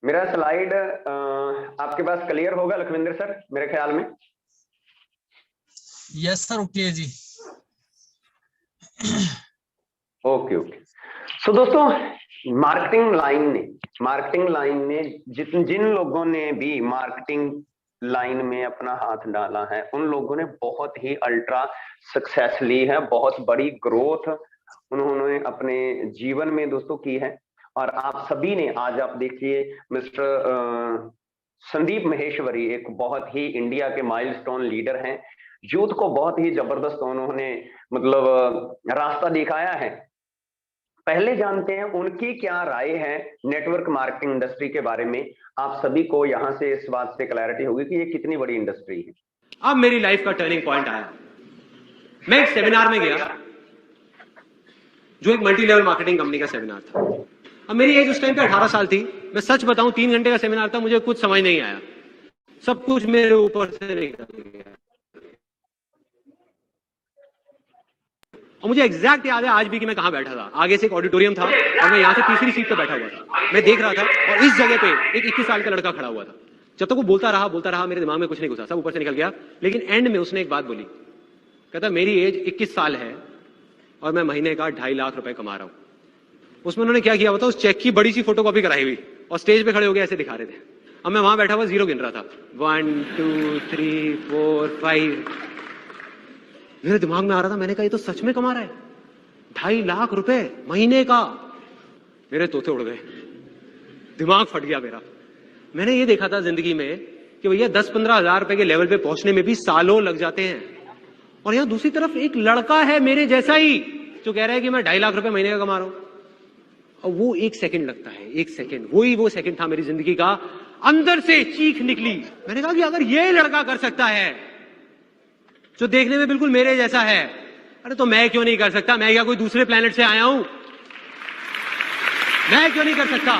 मेरा स्लाइड आपके पास क्लियर होगा लखविंदर सर, मेरे ख्याल में। यस सर, ओके जी। Okay okay. सो दोस्तों, मार्केटिंग लाइन ने जिन लोगों ने भी मार्केटिंग लाइन में अपना हाथ डाला है, उन लोगों ने बहुत ही अल्ट्रा सक्सेस ली है, बहुत बड़ी ग्रोथ उन्होंने अपने जीवन में दोस्तों की है। और आप सभी ने, आज आप देखिए मिस्टर संदीप महेश्वरी एक बहुत ही इंडिया के माइलस्टोन लीडर हैं, यूथ को बहुत ही जबरदस्त उन्होंने मतलब रास्ता दिखाया है। पहले जानते हैं उनकी क्या राय है नेटवर्क मार्केटिंग इंडस्ट्री के बारे में। आप सभी को यहां से इस बात से क्लैरिटी होगी कि ये कितनी बड़ी इंडस्ट्री है। अब मेरी लाइफ का टर्निंग पॉइंट आया। मैं एक सेमिनार में गया जो एक मल्टी लेवल मार्केटिंग कंपनी का सेमिनार था। अब मेरी एज उस टाइम पे 18 साल थी। मैं सच बताऊं, 3 घंटे का सेमिनार था, मुझे कुछ समझ नहीं आया, सब कुछ मेरे ऊपर से निकल गया। और मुझे एग्जैक्ट याद है आज भी कि मैं कहां बैठा था। आगे से एक ऑडिटोरियम था और मैं यहां से तीसरी सीट पे बैठा हुआ था। मैं देख रहा था और इस जगह पे एक 21 साल का लड़का खड़ा हुआ था। जब तक वो बोलता रहा, मेरे दिमाग में कुछ नहीं घुसा, सब ऊपर से निकल गया। लेकिन एंड में उसने एक बात बोली, कहता मेरी एज 21 साल है और मैं महीने का 2.5 लाख रुपए कमा रहा हूं। उसमें उन्होंने क्या किया बताओ, उस चेक की बड़ी सी फोटोकॉपी कराई हुई और स्टेज पे खड़े हो गए ऐसे दिखा रहे थे। अब मैं वहां बैठा हुआ जीरो गिन रहा था, 1 2 3 4 5। मेरे दिमाग में आ रहा था, मैंने कहा ये तो सच में कमा रहा है 2.5 लाख रुपए महीने का। मेरे तोते उड़ गए, दिमाग फट गया मेरा। मैंने ये देखा था जिंदगी में कि भैया 10-15 हजार रुपए के लेवल पे पहुंचने में भी सालों लग जाते हैं, और यहां दूसरी तरफ एक लड़का है मेरे जैसा ही जो कह रहा है कि मैं 2.5 लाख रुपए महीने का कमा रहा हूं। और वो एक सेकंड लगता है, एक सेकंड, वही वो सेकंड था मेरी जिंदगी का। अंदर से चीख निकली। मैंने कहा कि अगर ये लड़का कर सकता है जो देखने में बिल्कुल मेरे जैसा है, अरे तो मैं क्यों नहीं कर सकता? मैं क्या कोई दूसरे प्लेनेट से आया हूं? मैं क्यों नहीं कर सकता?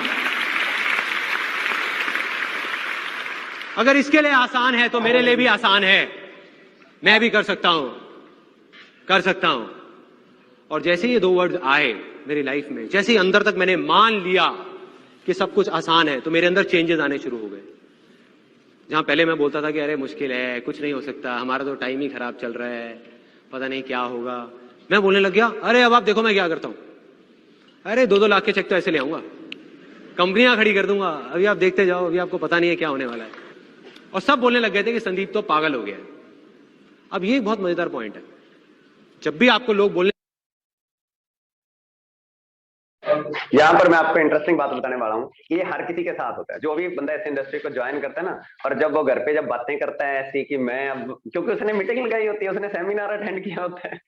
अगर इसके लिए आसान है तो मेरे लिए भी आसान है। मैं भी कर सकता हूं, कर सकता हूं। और जैसे ये 2 वर्ड आए मेरी लाइफ में, जैसे ही अंदर तक मैंने मान लिया कि सब कुछ आसान है, तो मेरे अंदर चेंजेस आने शुरू हो गए। जहां पहले मैं बोलता था कि अरे मुश्किल है, कुछ नहीं हो सकता, हमारा तो टाइम ही खराब चल रहा है, पता नहीं क्या होगा, मैं बोलने लग गया अरे अब आप देखो मैं क्या करता हूं। अरे 2-2 लाख के चेक तो ऐसे ले आऊंगा, कंपनियां खड़ी कर दूंगा, अभी आप देखते जाओ, अभी आपको पता नहीं है क्या होने वाला है। और सब बोलने लग गए थे कि संदीप तो पागल हो गया है। अब ये एक बहुत मजेदार पॉइंट है, जब भी आपको लोग बोलने, यहाँ पर मैं आपको इंटरेस्टिंग बात बताने वाला हूँ कि ये हर किसी के साथ होता है। जो भी बंदा इस इंडस्ट्री को ज्वाइन करता है ना, और जब वो घर पे जब बातें करता है ऐसी कि मैं अब, क्योंकि उसने मीटिंग लगाई होती है, उसने सेमिनार अटेंड किया होता है,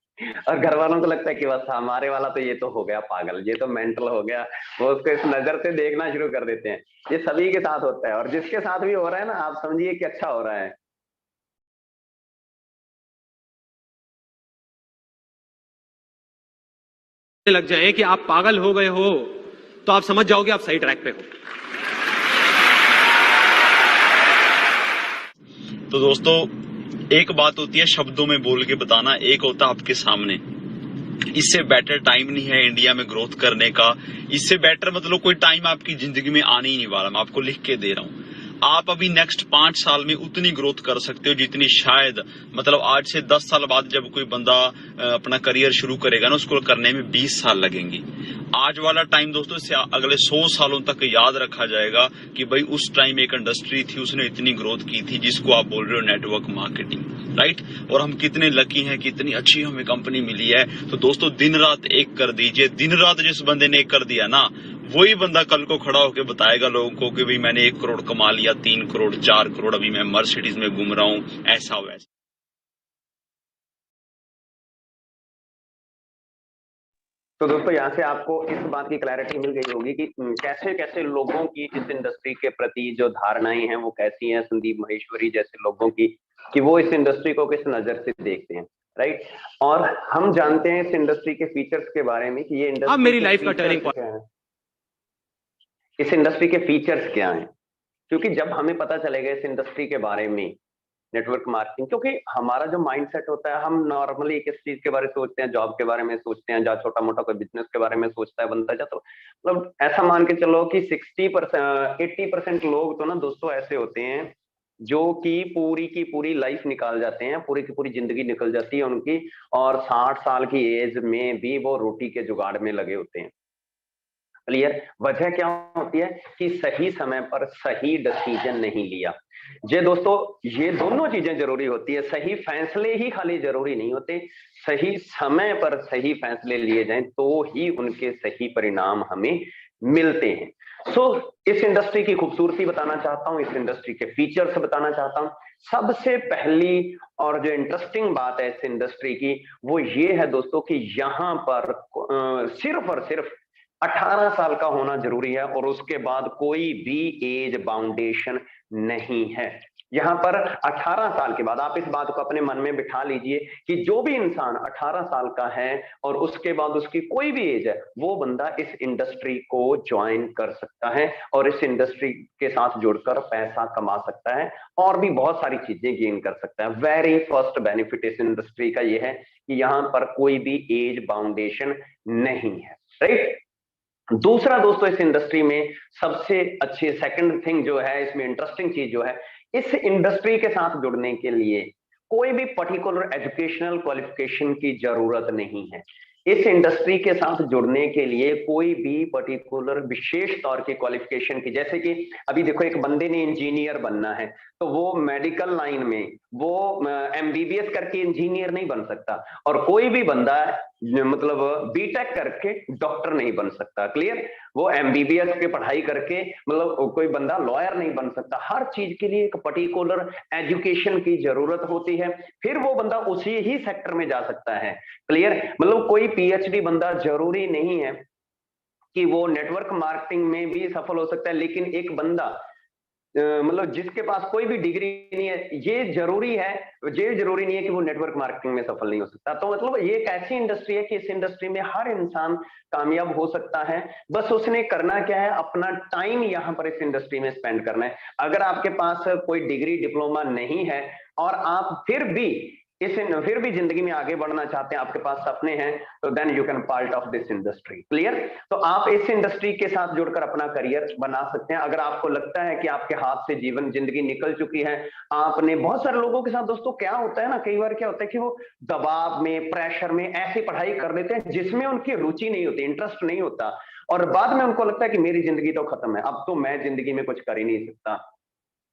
और घर वालों को लगता है कि बस हमारे वाला तो ये तो हो गया पागल, ये तो मेंटल हो गया, वो उसको इस नजर से देखना शुरू कर देते हैं। ये सभी के साथ होता है, और जिसके साथ भी हो रहा है ना, आप समझिए कि अच्छा हो रहा है। लग जाए कि आप पागल हो गए हो, तो आप समझ जाओगे आप सही ट्रैक पे हो। तो दोस्तों, एक बात होती है शब्दों में बोल के बताना, एक होता है आपके सामने। इससे बेटर टाइम नहीं है इंडिया में ग्रोथ करने का। इससे बेटर मतलब कोई टाइम आपकी जिंदगी में आने ही नहीं वाला। मैं आपको लिख के दे रहा हूं, आप अभी नेक्स्ट 5 साल में उतनी ग्रोथ कर सकते हो जितनी शायद मतलब आज से 10 साल बाद जब कोई बंदा अपना करियर शुरू करेगा ना, उसको करने में 20 साल लगेंगे। आज वाला टाइम दोस्तों इससे अगले 100 सालों तक याद रखा जाएगा कि भाई उस टाइम एक इंडस्ट्री थी, उसने इतनी ग्रोथ की थी, जिसको आप बोल रहे हो नेटवर्क मार्केटिंग, राइट। और हम कितने लकी हैं, कितनी अच्छी हमें कंपनी मिली है। तो दोस्तों दिन रात एक कर दीजिए। दिन रात जिस बंदे ने एक कर दिया ना, वही बंदा कल को खड़ा होकर बताएगा लोगों को कि भाई मैंने 1 करोड़ कमा लिया, 3 करोड़ 4 करोड़, अभी मैं मर्सिडीज में घूम रहा हूं, ऐसा वैसा। तो दोस्तों यहाँ से आपको इस बात की क्लैरिटी मिल गई होगी कि कैसे कैसे लोगों की इस इंडस्ट्री के प्रति जो धारणाएं हैं वो कैसी हैं, संदीप महेश्वरी जैसे लोगों की, कि वो इस इंडस्ट्री को किस नजर से देखते हैं, राइट। और हम जानते हैं इस इंडस्ट्री के फीचर्स के बारे में कि ये इंडस्ट्री, अब मेरी लाइफ का टर्निंग पॉइंट, इस इंडस्ट्री के फीचर्स क्या हैं। क्योंकि जब हमें पता चलेगा इस इंडस्ट्री के बारे में नेटवर्क मार्केटिंग, क्योंकि हमारा जो माइंडसेट होता है, हम नॉर्मली किस चीज के बारे में सोचते हैं, जॉब के बारे में सोचते हैं, जहाँ छोटा मोटा कोई बिजनेस के बारे में सोचता है बंदा, जा तो मतलब ऐसा मान के चलो कि 60% 80% लोग तो ना दोस्तों ऐसे होते हैं जो कि पूरी की पूरी लाइफ निकाल जाते हैं, पूरी की पूरी जिंदगी निकल जाती है उनकी, और 60 साल की एज में भी वो रोटी के जुगाड़ में लगे होते हैं। क्लियर? वजह क्या होती है कि सही समय पर सही डिसीजन नहीं लिया। ये दोस्तों, ये दोनों चीजें जरूरी होती है, सही फैसले ही खाली जरूरी नहीं होते, सही समय पर सही फैसले लिए जाएं तो ही उनके सही परिणाम हमें मिलते हैं। इस इंडस्ट्री की खूबसूरती बताना चाहता हूं, इस इंडस्ट्री के फीचर्स बताना चाहता हूं। सबसे पहली और जो इंटरेस्टिंग बात है इस इंडस्ट्री की, वो ये है दोस्तों कि यहाँ पर सिर्फ और सिर्फ 18 साल का होना जरूरी है, और उसके बाद कोई भी एज बाउंडेशन नहीं है। यहां पर 18 साल के बाद आप इस बात को अपने मन में बिठा लीजिए कि जो भी इंसान 18 साल का है और उसके बाद उसकी कोई भी एज है, वो बंदा इस इंडस्ट्री को ज्वाइन कर सकता है और इस इंडस्ट्री के साथ जुड़कर पैसा कमा सकता है और भी बहुत सारी चीजें गेन कर सकता है। वेरी फर्स्ट बेनिफिट इस इंडस्ट्री का ये है कि यहाँ पर कोई भी एज बाउंडेशन नहीं है, राइट। दूसरा दोस्तों, इस इंडस्ट्री में सबसे अच्छी सेकंड थिंग जो है, इसमें इंटरेस्टिंग चीज जो है, इस इंडस्ट्री के साथ जुड़ने के लिए कोई भी पर्टिकुलर एजुकेशनल क्वालिफिकेशन की जरूरत नहीं है। इस इंडस्ट्री के साथ जुड़ने के लिए कोई भी पर्टिकुलर विशेष तौर की क्वालिफिकेशन की, जैसे कि अभी देखो एक बंदे ने इंजीनियर बनना है तो वो मेडिकल लाइन में वो एमबीबीएस करके इंजीनियर नहीं बन सकता, और कोई भी बंदा मतलब बीटेक करके डॉक्टर नहीं बन सकता। क्लियर? वो एमबीबीएस की पढ़ाई करके मतलब कोई बंदा लॉयर नहीं बन सकता। हर चीज के लिए एक पर्टिकुलर एजुकेशन की जरूरत होती है, फिर वो बंदा उसी ही सेक्टर में जा सकता है। क्लियर? मतलब कोई पीएचडी बंदा जरूरी नहीं है कि वो नेटवर्क मार्केटिंग में भी सफल हो सकता है, लेकिन एक बंदा मतलब जिसके पास कोई भी डिग्री नहीं है, ये जरूरी नहीं है कि वो नेटवर्क मार्केटिंग में सफल नहीं हो सकता। तो मतलब ये एक ऐसी इंडस्ट्री है कि इस इंडस्ट्री में हर इंसान कामयाब हो सकता है, बस उसने करना क्या है, अपना टाइम यहाँ पर इस इंडस्ट्री में स्पेंड करना है। अगर आपके पास कोई डिग्री डिप्लोमा नहीं है और आप फिर भी जिंदगी में आगे बढ़ना चाहते हैं, आपके पास सपने हैं, तो then you can part of this industry. Clear? तो आप इस इंडस्ट्री के साथ जुड़कर अपना करियर बना सकते हैं। अगर आपको लगता है कि आपके हाथ से जिंदगी निकल चुकी है, आपने बहुत सारे लोगों के साथ दोस्तों क्या होता है ना, कई बार क्या होता है कि वो दबाव में, प्रेशर में ऐसी पढ़ाई कर लेते हैं जिसमें उनकी रुचि नहीं होती, इंटरेस्ट नहीं होता, और बाद में उनको लगता है कि मेरी जिंदगी तो खत्म है, अब तो मैं जिंदगी में कुछ कर ही नहीं सकता।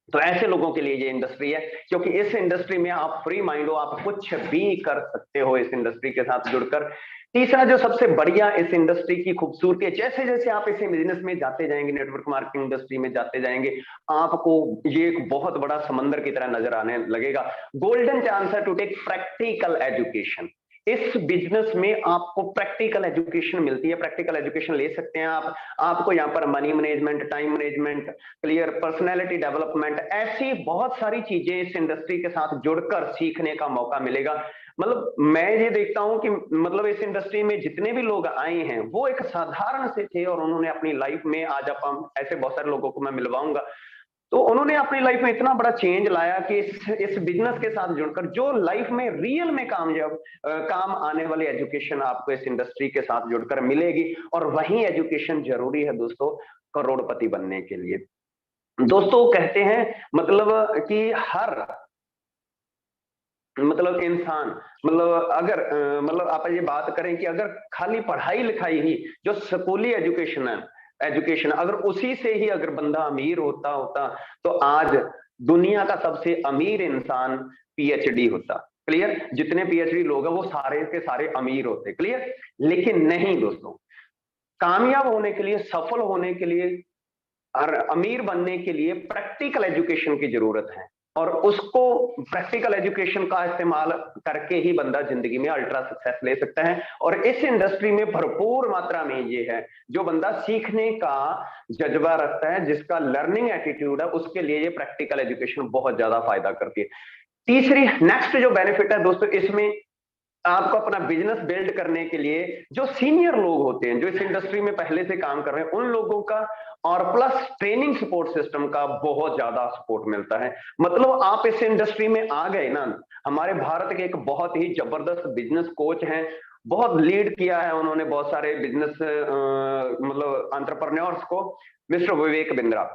तो ऐसे लोगों के लिए ये इंडस्ट्री है, क्योंकि इस इंडस्ट्री में आप फ्री माइंड हो, आप कुछ भी कर सकते हो इस इंडस्ट्री के साथ जुड़कर। तीसरा जो सबसे बढ़िया इस इंडस्ट्री की खूबसूरती है, जैसे जैसे आप इस बिजनेस में जाते जाएंगे, नेटवर्क मार्केटिंग इंडस्ट्री में जाते जाएंगे, आपको ये एक बहुत बड़ा समंदर की तरह नजर आने लगेगा। गोल्डन चांस है टू टेक प्रैक्टिकल एजुकेशन। इस बिजनेस में आपको प्रैक्टिकल एजुकेशन मिलती है, प्रैक्टिकल एजुकेशन ले सकते हैं आप। आपको यहाँ पर money management, time management, clear, personality development, ऐसी बहुत सारी चीजें इस इंडस्ट्री के साथ जुड़कर सीखने का मौका मिलेगा। मतलब मैं ये देखता हूं कि मतलब इस इंडस्ट्री में जितने भी लोग आए हैं वो एक साधारण से थे, और उन्होंने अपनी लाइफ में, आज आप ऐसे बहुत सारे लोगों को मैं मिलवाऊंगा, तो उन्होंने अपनी लाइफ में इतना बड़ा चेंज लाया कि इस बिजनेस के साथ जुड़कर जो लाइफ में रियल में काम आने वाली एजुकेशन आपको इस इंडस्ट्री के साथ जुड़कर मिलेगी, और वही एजुकेशन जरूरी है दोस्तों करोड़पति बनने के लिए। दोस्तों कहते हैं मतलब कि हर मतलब इंसान, मतलब अगर मतलब आप ये बात करें कि अगर खाली पढ़ाई लिखाई ही, जो स्कूली एजुकेशन अगर उसी से ही अगर बंदा अमीर होता तो आज दुनिया का सबसे अमीर इंसान पीएचडी होता। क्लियर? जितने पीएचडी लोग हैं वो सारे के सारे अमीर होते। क्लियर? लेकिन नहीं दोस्तों, कामयाब होने के लिए, सफल होने के लिए और अमीर बनने के लिए प्रैक्टिकल एजुकेशन की जरूरत है, और उसको प्रैक्टिकल एजुकेशन का इस्तेमाल करके ही बंदा जिंदगी में अल्ट्रा सक्सेस ले सकता है। और इस इंडस्ट्री में भरपूर मात्रा में ये है, जो बंदा सीखने का जज्बा रखता है, जिसका लर्निंग एटीट्यूड है, उसके लिए ये प्रैक्टिकल एजुकेशन बहुत ज्यादा फायदा करती है। तीसरी नेक्स्ट जो बेनिफिट है दोस्तों इसमें, आपको अपना बिजनेस बिल्ड करने के लिए जो सीनियर लोग होते हैं, जो इस इंडस्ट्री में पहले से काम कर रहे हैं, उन लोगों का और प्लस ट्रेनिंग सपोर्ट सिस्टम का बहुत ज्यादा सपोर्ट मिलता है। मतलब आप इस इंडस्ट्री में आ गए ना, हमारे भारत के एक बहुत ही जबरदस्त बिजनेस कोच हैं, बहुत लीड किया है उन्होंने बहुत सारे बिजनेस मतलब एंटरप्रेन्योर्स को, मिस्टर विवेक बिंद्रा।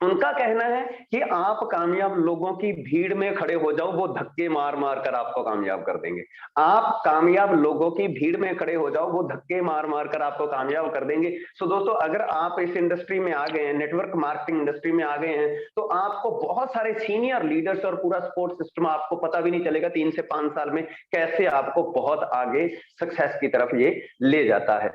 उनका कहना है कि आप कामयाब लोगों की भीड़ में खड़े हो जाओ, वो धक्के मार मार कर आपको कामयाब कर देंगे। आप कामयाब लोगों की भीड़ में खड़े हो जाओ, वो धक्के मार मार कर आपको कामयाब कर देंगे। सो दोस्तों, अगर आप इस इंडस्ट्री में आ गए हैं, नेटवर्क मार्केटिंग इंडस्ट्री में आ गए हैं, तो आपको बहुत सारे सीनियर लीडर्स और पूरा सपोर्ट सिस्टम, आपको पता भी नहीं चलेगा 3 से 5 साल में कैसे आपको बहुत आगे सक्सेस की तरफ ये ले जाता है।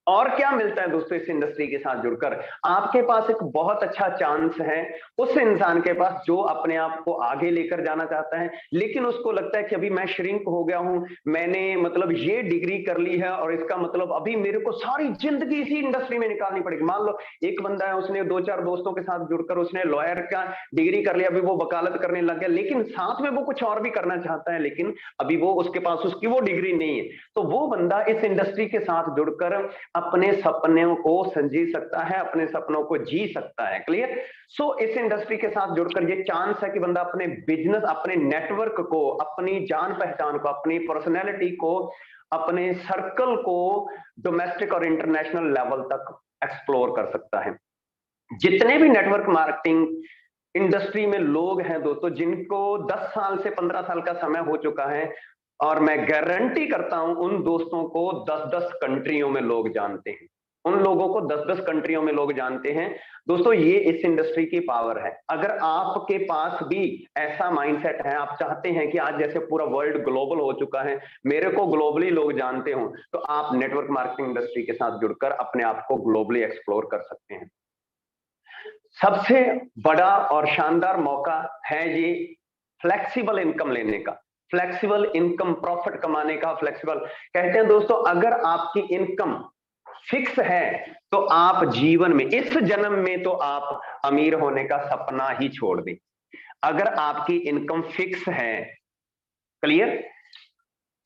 और क्या मिलता है दोस्तों इस इंडस्ट्री के साथ जुड़कर? आपके पास एक बहुत अच्छा चांस है उस इंसान के पास जो अपने आप को आगे लेकर जाना चाहता है, लेकिन उसको लगता है कि अभी मैं श्रिंक हो गया हूं, मैंने मतलब ये डिग्री कर ली है और इसका मतलब अभी मेरे को सारी जिंदगी इसी इंडस्ट्री में निकालनी पड़ेगी। मान लो एक बंदा है, उसने 2-4 दोस्तों के साथ जुड़कर उसने लॉयर का डिग्री कर लिया, अभी वो वकालत करने लग गया, लेकिन साथ में वो कुछ और भी करना चाहता है, लेकिन अभी वो उसके पास उसकी वो डिग्री नहीं है। तो वो बंदा इस इंडस्ट्री के साथ जुड़कर अपने सपनों को संजी सकता है, अपने सपनों को जी सकता है। क्लियर? सो इस इंडस्ट्री के साथ जुड़कर ये चांस है कि बंदा अपने बिजनेस, अपने नेटवर्क को, अपनी जान पहचान को, अपनी पर्सनैलिटी को, अपने सर्कल को डोमेस्टिक और इंटरनेशनल लेवल तक एक्सप्लोर कर सकता है। जितने भी नेटवर्क मार्केटिंग इंडस्ट्री में लोग हैं दोस्तों, जिनको 10 साल से 15 साल का समय हो चुका है, और मैं गारंटी करता हूं उन दोस्तों को 10-10 कंट्रियों में लोग जानते हैं, उन लोगों को 10-10 कंट्रियों में लोग जानते हैं। दोस्तों, ये इस इंडस्ट्री की पावर है। अगर आपके पास भी ऐसा माइंडसेट है, आप चाहते हैं कि आज जैसे पूरा वर्ल्ड ग्लोबल हो चुका है, मेरे को ग्लोबली लोग जानते हो, तो आप नेटवर्क मार्केटिंग इंडस्ट्री के साथ जुड़कर अपने आप को ग्लोबली एक्सप्लोर कर सकते हैं। सबसे बड़ा और शानदार मौका है ये फ्लेक्सिबल इनकम लेने का, फ्लेक्सिबल इनकम, प्रॉफिट कमाने का। फ्लेक्सिबल कहते हैं दोस्तों, अगर आपकी इनकम फिक्स है तो आप जीवन में, इस जन्म में तो आप अमीर होने का सपना ही छोड़ दें। अगर आपकी इनकम फिक्स है, क्लियर,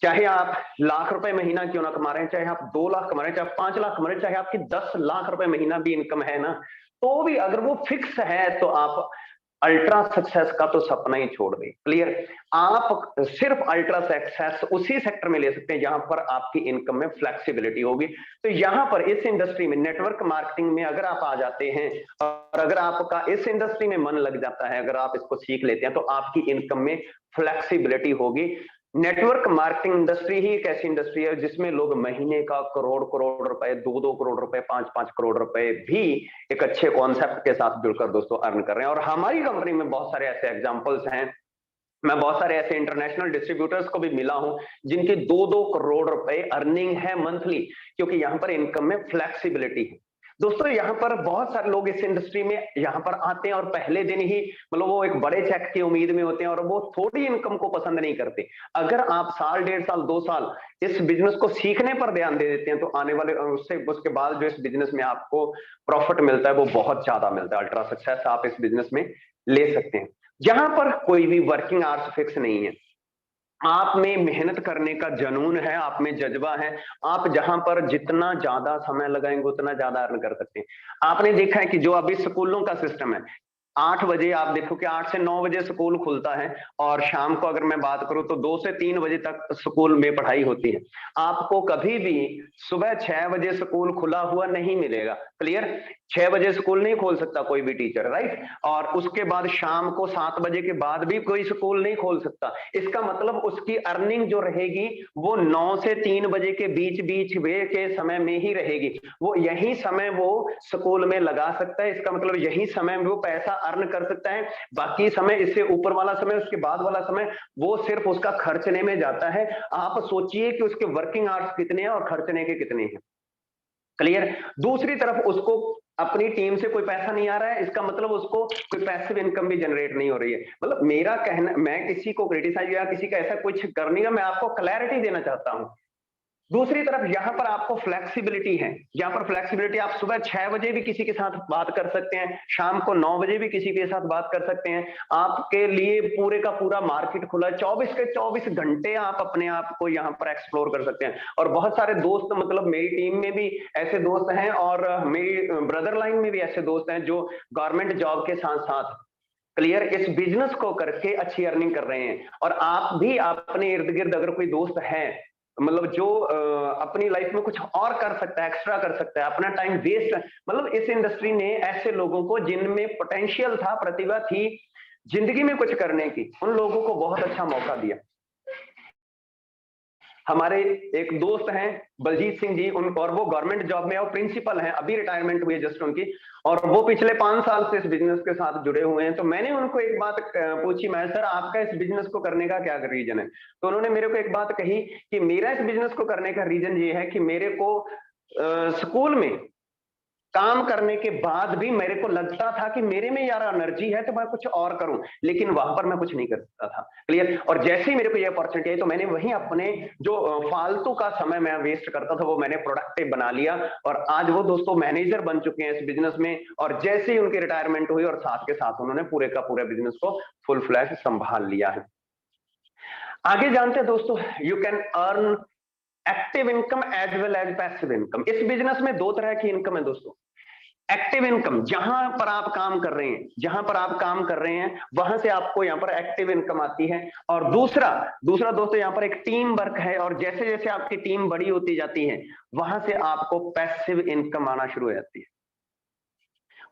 चाहे आप लाख रुपए महीना क्यों ना कमा रहे हैं, चाहे आप 2 लाख कमा रहे हैं, चाहे 5 लाख कमा रहे हैं, चाहे आपकी 10 लाख रुपए महीना भी इनकम है ना, तो भी अगर वो फिक्स है तो आप अल्ट्रा सक्सेस का तो सपना ही छोड़ दें। क्लियर? आप सिर्फ अल्ट्रा सक्सेस उसी सेक्टर में ले सकते हैं जहां पर आपकी इनकम में फ्लेक्सिबिलिटी होगी। तो यहां पर इस इंडस्ट्री में, नेटवर्क मार्केटिंग में अगर आप आ जाते हैं और अगर आपका इस इंडस्ट्री में मन लग जाता है, अगर आप इसको सीख लेते हैं, तो आपकी इनकम में फ्लेक्सिबिलिटी होगी। नेटवर्क मार्केटिंग इंडस्ट्री ही एक ऐसी इंडस्ट्री है जिसमें लोग महीने का करोड़ करोड़ रुपए, 2-2 करोड़ रुपए, 5-5 करोड़ रुपए भी एक अच्छे कॉन्सेप्ट के साथ जुड़कर दोस्तों अर्न कर रहे हैं। और हमारी कंपनी में बहुत सारे ऐसे एग्जांपल्स हैं। मैं बहुत सारे ऐसे इंटरनेशनल डिस्ट्रीब्यूटर्स को भी मिला हूं जिनकी 2-2 करोड़ रुपए अर्निंग है मंथली, क्योंकि यहां पर इनकम में फ्लेक्सिबिलिटी है। दोस्तों, यहाँ पर बहुत सारे लोग इस इंडस्ट्री में यहाँ पर आते हैं और पहले दिन ही मतलब वो एक बड़े चेक की उम्मीद में होते हैं और वो थोड़ी इनकम को पसंद नहीं करते। अगर आप साल, 1.5 साल, 2 साल इस बिजनेस को सीखने पर ध्यान दे देते हैं, तो आने वाले उसके बाद जो इस बिजनेस में आपको प्रॉफिट मिलता है वो बहुत ज्यादा मिलता है। अल्ट्रा सक्सेस आप इस बिजनेस में ले सकते हैं, जहां पर कोई भी वर्किंग आवर्स फिक्स नहीं है। आप में मेहनत करने का जुनून है, आप में जज्बा है। आप जहां पर जितना ज्यादा समय लगाएंगे उतना ज्यादा अर्न कर सकते हैं। आपने देखा है कि जो अभी स्कूलों का सिस्टम है, 8 बजे आप देखो कि 8 से 9 बजे स्कूल खुलता है और शाम को अगर मैं बात करूं तो 2 से 3 बजे तक स्कूल में पढ़ाई होती है। आपको कभी भी सुबह 6 बजे स्कूल खुला हुआ नहीं मिलेगा। क्लियर? 6 बजे स्कूल नहीं खोल सकता कोई भी टीचर, राइट? और उसके बाद शाम को 7 बजे के बाद भी कोई स्कूल नहीं खोल सकता। इसका मतलब उसकी अर्निंग जो रहेगी वो 9 से 3 बजे के बीच वे के समय में ही रहेगी। वो यही समय वो स्कूल में लगा सकता है। इसका मतलब यही समय में वो पैसा अर्न कर सकता है। बाकी समय, इससे ऊपर वाला समय, उसके बाद वाला समय, वो सिर्फ उसका खर्चने में जाता है। आप सोचिए कि उसके वर्किंग आवर्स कितने हैं और खर्चने के कितने हैं। क्लियर? दूसरी तरफ उसको अपनी टीम से कोई पैसा नहीं आ रहा है, इसका मतलब उसको कोई पैसिव इनकम भी जनरेट नहीं हो रही है। मतलब मेरा कहना, मैं किसी को क्रिटिसाइज या किसी का ऐसा कुछ कर नहीं है, मैं आपको क्लैरिटी देना चाहता हूं। दूसरी तरफ यहाँ पर आपको फ्लेक्सिबिलिटी है, यहाँ पर फ्लेक्सिबिलिटी, आप सुबह 6 बजे भी किसी के साथ बात कर सकते हैं, शाम को 9 बजे भी किसी के साथ बात कर सकते हैं। आपके लिए पूरे का पूरा मार्केट खुला है, 24 के 24 घंटे आप अपने आप को यहाँ पर एक्सप्लोर कर सकते हैं। और बहुत सारे दोस्त, मतलब मेरी टीम में भी ऐसे दोस्त हैं और मेरी ब्रदर लाइन में भी ऐसे दोस्त हैं जो गवर्नमेंट जॉब के साथ साथ क्लियर इस बिजनेस को करके अच्छी अर्निंग कर रहे हैं। और आप भी अपने इर्द गिर्द अगर कोई दोस्त है, मतलब जो अपनी लाइफ में कुछ और कर सकता है, एक्स्ट्रा कर सकता है, अपना टाइम वेस्ट, मतलब इस इंडस्ट्री ने ऐसे लोगों को जिनमें पोटेंशियल था, प्रतिभा थी जिंदगी में कुछ करने की, उन लोगों को बहुत अच्छा मौका दिया। हमारे एक दोस्त हैं बलजीत सिंह जी, उन और वो गवर्नमेंट जॉब में और प्रिंसिपल हैं, अभी रिटायरमेंट हुई है जस्ट उनकी, और वो पिछले 5 साल से इस बिजनेस के साथ जुड़े हुए हैं। तो मैंने उनको एक बात पूछी, मैं सर आपका इस बिजनेस को करने का क्या रीजन है? तो उन्होंने मेरे को एक बात कही कि मेरा इस बिजनेस को करने का रीजन ये है कि मेरे को स्कूल में काम करने के बाद भी मेरे को लगता था कि मेरे में यार एनर्जी है तो मैं कुछ और करूं, लेकिन वहां पर मैं कुछ नहीं कर सकता था। क्लियर? और जैसे ही मेरे को ये अपॉर्चुनिटी आई तो मैंने वहीं अपने जो फालतू का समय मैं वेस्ट करता था वो मैंने प्रोडक्टिव बना लिया, और आज वो दोस्तों मैनेजर बन चुके हैं इस बिजनेस में। और जैसे ही उनकी रिटायरमेंट हुई और साथ के साथ उन्होंने पूरे का पूरे बिजनेस को फुल फ्लैश संभाल लिया है। आगे जानते हैं दोस्तों, you can earn active income as well as passive income. इस बिजनेस में 2 तरह की इनकम है दोस्तों। एक्टिव इनकम, जहां पर आप काम कर रहे हैं, जहां पर आप काम कर रहे हैं वहां से आपको यहां पर एक्टिव इनकम आती है। और दूसरा दोस्तों यहां पर एक टीम वर्क है, और जैसे जैसे आपकी टीम बड़ी होती जाती है वहां से आपको पैसिव इनकम आना शुरू हो जाती है,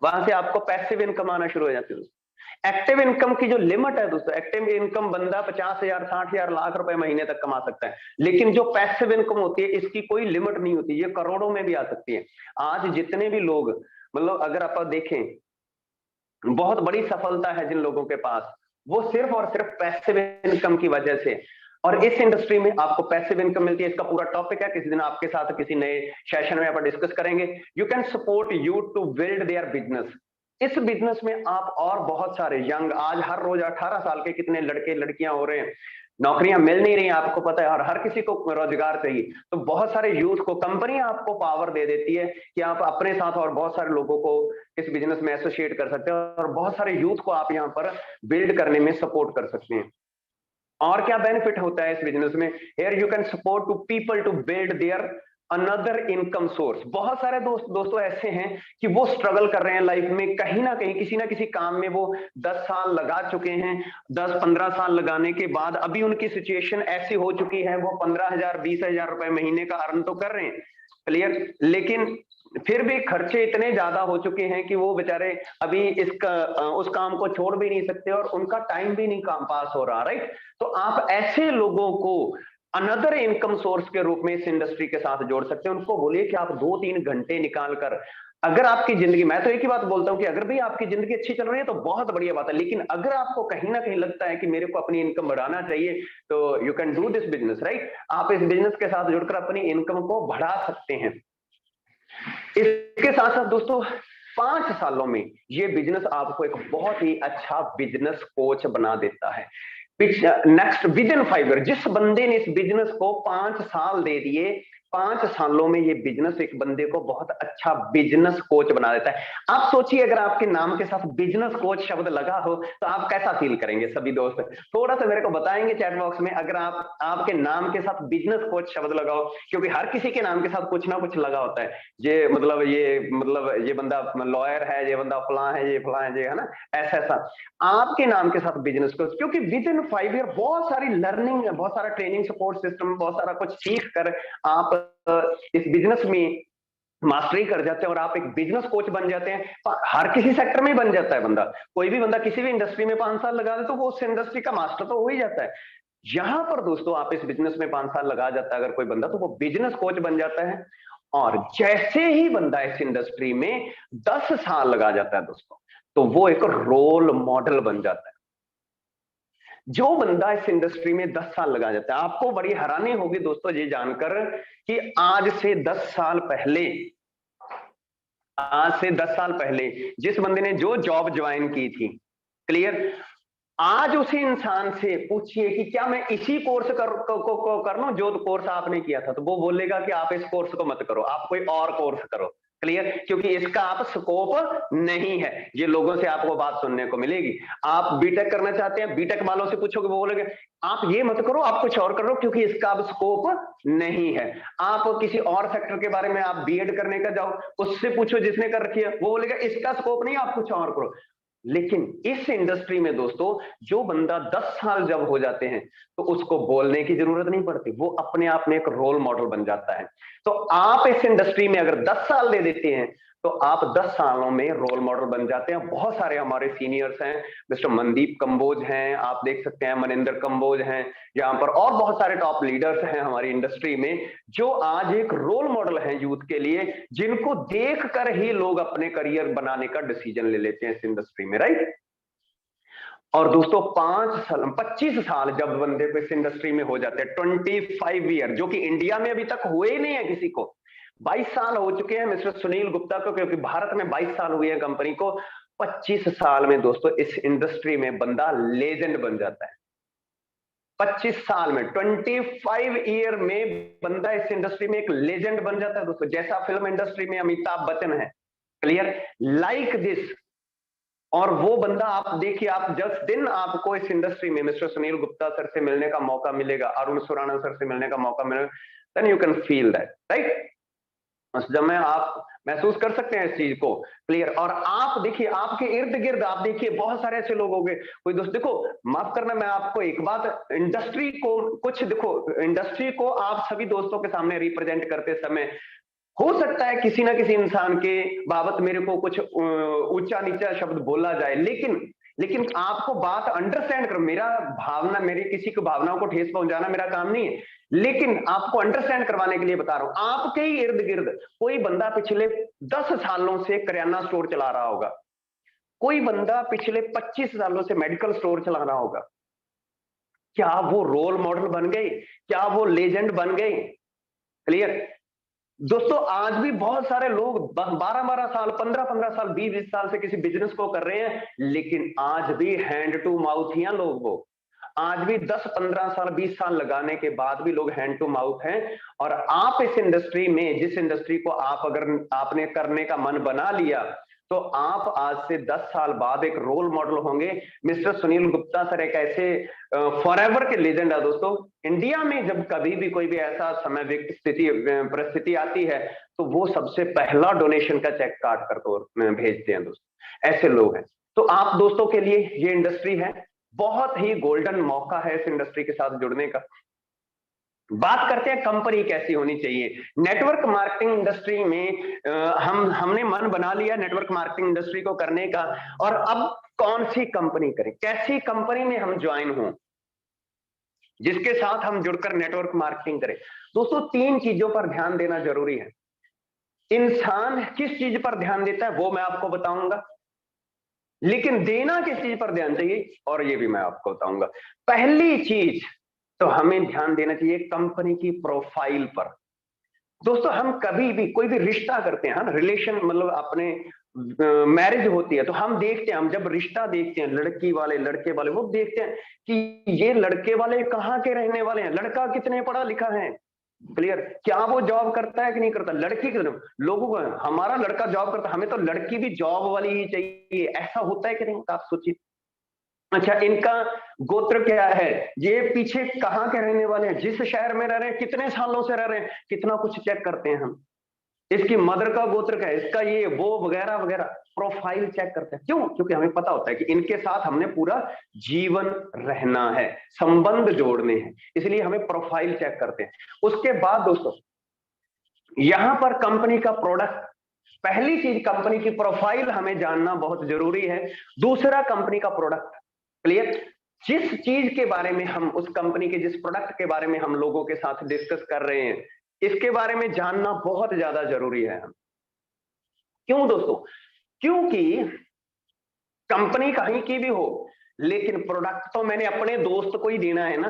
वहां से आपको पैसिव इनकम आना शुरू हो जाती है। एक्टिव इनकम की जो लिमिट है दोस्तों, एक्टिव इनकम बंदा 50,000 60,000 लाख रुपए महीने तक कमा सकता है, लेकिन जो पैसिव इनकम होती है इसकी कोई लिमिट नहीं होती, ये करोड़ों में भी आ सकती है। आज जितने भी लोग, मतलब अगर आप देखें, बहुत बड़ी सफलता है जिन लोगों के पास, वो सिर्फ और सिर्फ पैसिव इनकम की वजह से। और इस इंडस्ट्री में आपको पैसिव इनकम मिलती है, इसका पूरा टॉपिक है, किसी दिन आपके साथ किसी नए सेशन में आप डिस्कस करेंगे। You can support you to build their business. इस बिजनेस में आप और बहुत सारे यंग, आज हर रोज 18 साल के कितने लड़के लड़कियां हो रहे हैं, नौकरियां मिल नहीं रही, आपको पता है, और हर किसी को रोजगार चाहिए। तो बहुत सारे यूथ को कंपनियां आपको पावर दे देती है कि आप अपने साथ और बहुत सारे लोगों को इस बिजनेस में एसोसिएट कर सकते हैं, और बहुत सारे यूथ को आप यहाँ पर बिल्ड करने में सपोर्ट कर सकते हैं। और क्या बेनिफिट होता है इस बिजनेस में? Here you can support to people to build their another income source. बहुत सारे दोस्तों ऐसे हैं कि वो स्ट्रगल कर रहे हैं लाइफ में, कहीं ना कहीं किसी ना किसी काम में वो 10 साल लगा चुके हैं, 10-15 साल लगाने के बाद अभी उनकी सिचुएशन ऐसी हो चुकी है, वो 15,000-20,000 रुपए महीने का अर्न तो कर रहे हैं, क्लियर, लेकिन फिर भी खर्चे इतने ज्यादा हो चुके हैं कि वो बेचारे अभी उस काम को छोड़ भी नहीं सकते, और उनका टाइम भी नहीं काम पास हो रहा, राइट? तो आप ऐसे लोगों को अनदर इनकम सोर्स के रूप में इस इंडस्ट्री के साथ जोड़ सकते हैं। उनको बोलिए कि आप 2-3 घंटे निकाल कर, अगर आपकी जिंदगी, मैं तो एक ही बात बोलता हूं कि अगर भी आपकी जिंदगी अच्छी चल रही है तो बहुत बढ़िया बात है, लेकिन अगर आपको कहीं ना कहीं लगता है कि मेरे को अपनी इनकम बढ़ाना चाहिए, तो you can do this business, right? आप इस बिजनेस के साथ जुड़कर अपनी इनकम को बढ़ा सकते हैं। इसके साथ साथ दोस्तों 5 सालों में ये बिजनेस आपको एक बहुत ही अच्छा बिजनेस कोच बना देता है। नेक्स्ट विद इन 5 ईयर, जिस बंदे ने इस बिजनेस को 5 साल दे दिए, 5 सालों में ये बिजनेस एक बंदे को बहुत अच्छा बिजनेस कोच बना देता है। आप सोचिए अगर आपके नाम के साथ बिजनेस कोच शब्द लगा हो तो आप कैसा फील करेंगे? सभी दोस्त थोड़ा सा मेरे को बताएंगे चैट बॉक्स में, अगर आपके नाम के साथ बिजनेस कोच शब्द लगा हो, क्योंकि हर किसी के नाम के साथ कुछ ना कुछ लगा होता है। ये बंदा लॉयर है, ये बंदा फलां है, ये फलां है, ये है ना, ऐसा आपके नाम के साथ बिजनेस कोच, क्योंकि विद इन 5 ईयर बहुत सारी लर्निंग, बहुत सारा ट्रेनिंग सपोर्ट सिस्टम, बहुत सारा कुछ सीख कर आप इस बिजनेस में मास्टरी कर जाते हैं और आप एक बिजनेस कोच बन जाते हैं। हर किसी सेक्टर में बन जाता है बंदा, कोई भी बंदा किसी भी इंडस्ट्री में 5 साल लगा दे तो वो उस इंडस्ट्री का मास्टर तो हो ही जाता है। यहां पर दोस्तों आप इस बिजनेस में 5 साल लगा जाता है अगर कोई बंदा, तो वो बिजनेस कोच बन जाता है। और जैसे ही बंदा इस इंडस्ट्री में 10 साल लगा जाता है दोस्तों, तो वो एक रोल मॉडल बन जाता है। जो बंदा इस इंडस्ट्री में 10 साल लगा जाता है, आपको बड़ी हैरानी होगी दोस्तों ये जानकर कि आज से 10 साल पहले जिस बंदे ने जो जॉब ज्वाइन की थी, क्लियर, आज उसी इंसान से पूछिए कि क्या मैं इसी कोर्स कर लूं जो कोर्स आपने किया था, तो वो बोलेगा कि आप इस कोर्स को मत करो, आप कोई और कोर्स करो। क्लियर? क्योंकि इसका आप स्कोप नहीं है। ये लोगों से आपको बात सुनने को मिलेगी। आप बीटेक करना चाहते हैं, बीटेक वालों से पूछोगे, वो बोलेंगे आप ये मत करो, आप कुछ और करो, क्योंकि इसका अब स्कोप नहीं है। आप किसी और सेक्टर के बारे में आप बीएड करने का जाओ, उससे पूछो जिसने कर रखी है, वो बोलेगा इसका स्कोप नहीं, आप कुछ और करो। लेकिन इस इंडस्ट्री में दोस्तों, जो बंदा 10 साल जब हो जाते हैं तो उसको बोलने की जरूरत नहीं पड़ती, वो अपने आप में एक रोल मॉडल बन जाता है। तो आप इस इंडस्ट्री में अगर 10 साल दे देते हैं तो आप 10 सालों में रोल मॉडल बन जाते हैं। बहुत सारे हमारे सीनियर्स हैं, मिस्टर मनदीप कंबोज हैं, आप देख सकते हैं मनिंदर कंबोज हैं यहाँ पर, और बहुत सारे टॉप लीडर्स हैं हमारी इंडस्ट्री में, जो आज एक रोल मॉडल हैं यूथ के लिए, जिनको देख कर ही लोग अपने करियर बनाने का डिसीजन ले लेते हैं इस इंडस्ट्री में, राइट? और दोस्तों 25 साल जब बंदे को इस इंडस्ट्री में हो जाते हैं, 25 ईयर, जो कि इंडिया में अभी तक हुए ही नहीं है किसी को। 22 साल हो चुके हैं मिस्टर सुनील गुप्ता को, क्योंकि भारत में 22 साल हुए हैं कंपनी को। 25 साल में दोस्तों इस इंडस्ट्री में बंदा लेजेंड बन जाता है। 25 साल में, 25 ईयर में बंदा इस इंडस्ट्री में एक लेजेंड बन जाता है दोस्तों, जैसा फिल्म इंडस्ट्री में अमिताभ बच्चन है। क्लियर? Like this. और वो बंदा आप देखिए, आप जिस दिन आपको इस इंडस्ट्री में मिस्टर सुनील गुप्ता सर से मिलने का मौका मिलेगा, अरुण सुराना सर से मिलने का मौका मिलेगा, then you can feel that, right? जब में आप महसूस कर सकते हैं इस चीज को। क्लियर? और आप देखिए आपके इर्द गिर्द, आप देखिए बहुत सारे ऐसे लोग होंगे, कोई दोस्त, देखो माफ करना, मैं आपको एक बात, इंडस्ट्री को कुछ देखो, इंडस्ट्री को आप सभी दोस्तों के सामने रिप्रेजेंट करते समय हो सकता है किसी ना किसी इंसान के बाबत मेरे को कुछ ऊंचा नीचा शब्द बोला जाए, लेकिन आपको बात अंडरस्टैंड करो। मेरा भावना, मेरी किसी की भावनाओं को ठेस पहुंचाना मेरा काम नहीं है, लेकिन आपको अंडरस्टैंड करवाने के लिए बता रहा हूं। आपके ही इर्द गिर्द कोई बंदा पिछले 10 सालों से करियाना स्टोर चला रहा होगा, कोई बंदा पिछले 25 सालों से मेडिकल स्टोर चला रहा होगा। क्या वो रोल मॉडल बन गए? क्या वो लेजेंड बन गए? क्लियर? दोस्तों आज भी बहुत सारे लोग 12-12 साल, 15-15 साल, 20-20 साल से किसी बिजनेस को कर रहे हैं, लेकिन आज भी हैंड टू माउथ ही हैं लोग। वो आज भी 10-15 साल, 20 साल लगाने के बाद भी लोग हैंड टू माउथ हैं। और आप इस इंडस्ट्री में, जिस इंडस्ट्री को आप अगर आपने करने का मन बना लिया, तो आप आज से 10 साल बाद एक रोल मॉडल होंगे। मिस्टर सुनील गुप्ता सर एक ऐसे फॉरएवर के लेजेंड है दोस्तों। इंडिया में जब कभी भी कोई भी ऐसा समय परिस्थिति आती है, तो वो सबसे पहला डोनेशन का चेक काट कर तो भेजते हैं दोस्तों। ऐसे लोग हैं। तो आप दोस्तों के लिए ये इंडस्ट्री है, बहुत ही गोल्डन मौका है इस इंडस्ट्री के साथ जुड़ने का। बात करते हैं कंपनी कैसी होनी चाहिए। नेटवर्क मार्केटिंग इंडस्ट्री में हमने मन बना लिया नेटवर्क मार्केटिंग इंडस्ट्री को करने का, और अब कौन सी कंपनी करें, कैसी कंपनी में हम ज्वाइन हों जिसके साथ हम जुड़कर नेटवर्क मार्केटिंग करें। दोस्तों 3 चीजों पर ध्यान देना जरूरी है। इंसान किस चीज पर ध्यान देता है वो मैं आपको बताऊंगा, लेकिन देना किस चीज पर ध्यान चाहिए और ये भी मैं आपको बताऊंगा। पहली चीज तो हमें ध्यान देना चाहिए कंपनी की प्रोफाइल पर। दोस्तों हम कभी भी कोई भी रिश्ता करते हैं, रिलेशन मतलब अपने मैरिज होती है, तो हम देखते हैं, हम जब रिश्ता देखते हैं लड़की वाले लड़के वाले, वो देखते हैं कि ये लड़के वाले कहाँ के रहने वाले हैं, लड़का कितने पढ़ा लिखा है। क्लियर? क्या वो जॉब करता है कि नहीं करता, लड़की कितने, लोगों को हमारा लड़का जॉब करता, हमें तो लड़की भी जॉब वाली ही चाहिए, ऐसा होता है कि नहीं? आप सोचिए। अच्छा, इनका गोत्र क्या है, ये पीछे कहाँ के रहने वाले हैं, जिस शहर में रह रहे हैं, कितने सालों से रह रहे हैं, कितना कुछ चेक करते हैं हम। इसकी मदर का गोत्र क्या है, इसका ये वो वगैरह वगैरह, प्रोफाइल चेक करते हैं। क्यों? क्योंकि हमें पता होता है कि इनके साथ हमने पूरा जीवन रहना है, संबंध जोड़ने हैं, इसलिए हमें प्रोफाइल चेक करते हैं। उसके बाद दोस्तों यहां पर कंपनी का प्रोडक्ट, पहली चीज कंपनी की प्रोफाइल हमें जानना बहुत जरूरी है। दूसरा कंपनी का प्रोडक्ट। क्लियर? जिस चीज के बारे में हम, उस कंपनी के जिस प्रोडक्ट के बारे में हम लोगों के साथ डिस्कस कर रहे हैं, इसके बारे में जानना बहुत ज्यादा जरूरी है। क्यों दोस्तों? क्योंकि कंपनी कहीं की भी हो, लेकिन प्रोडक्ट तो मैंने अपने दोस्त को ही देना है ना।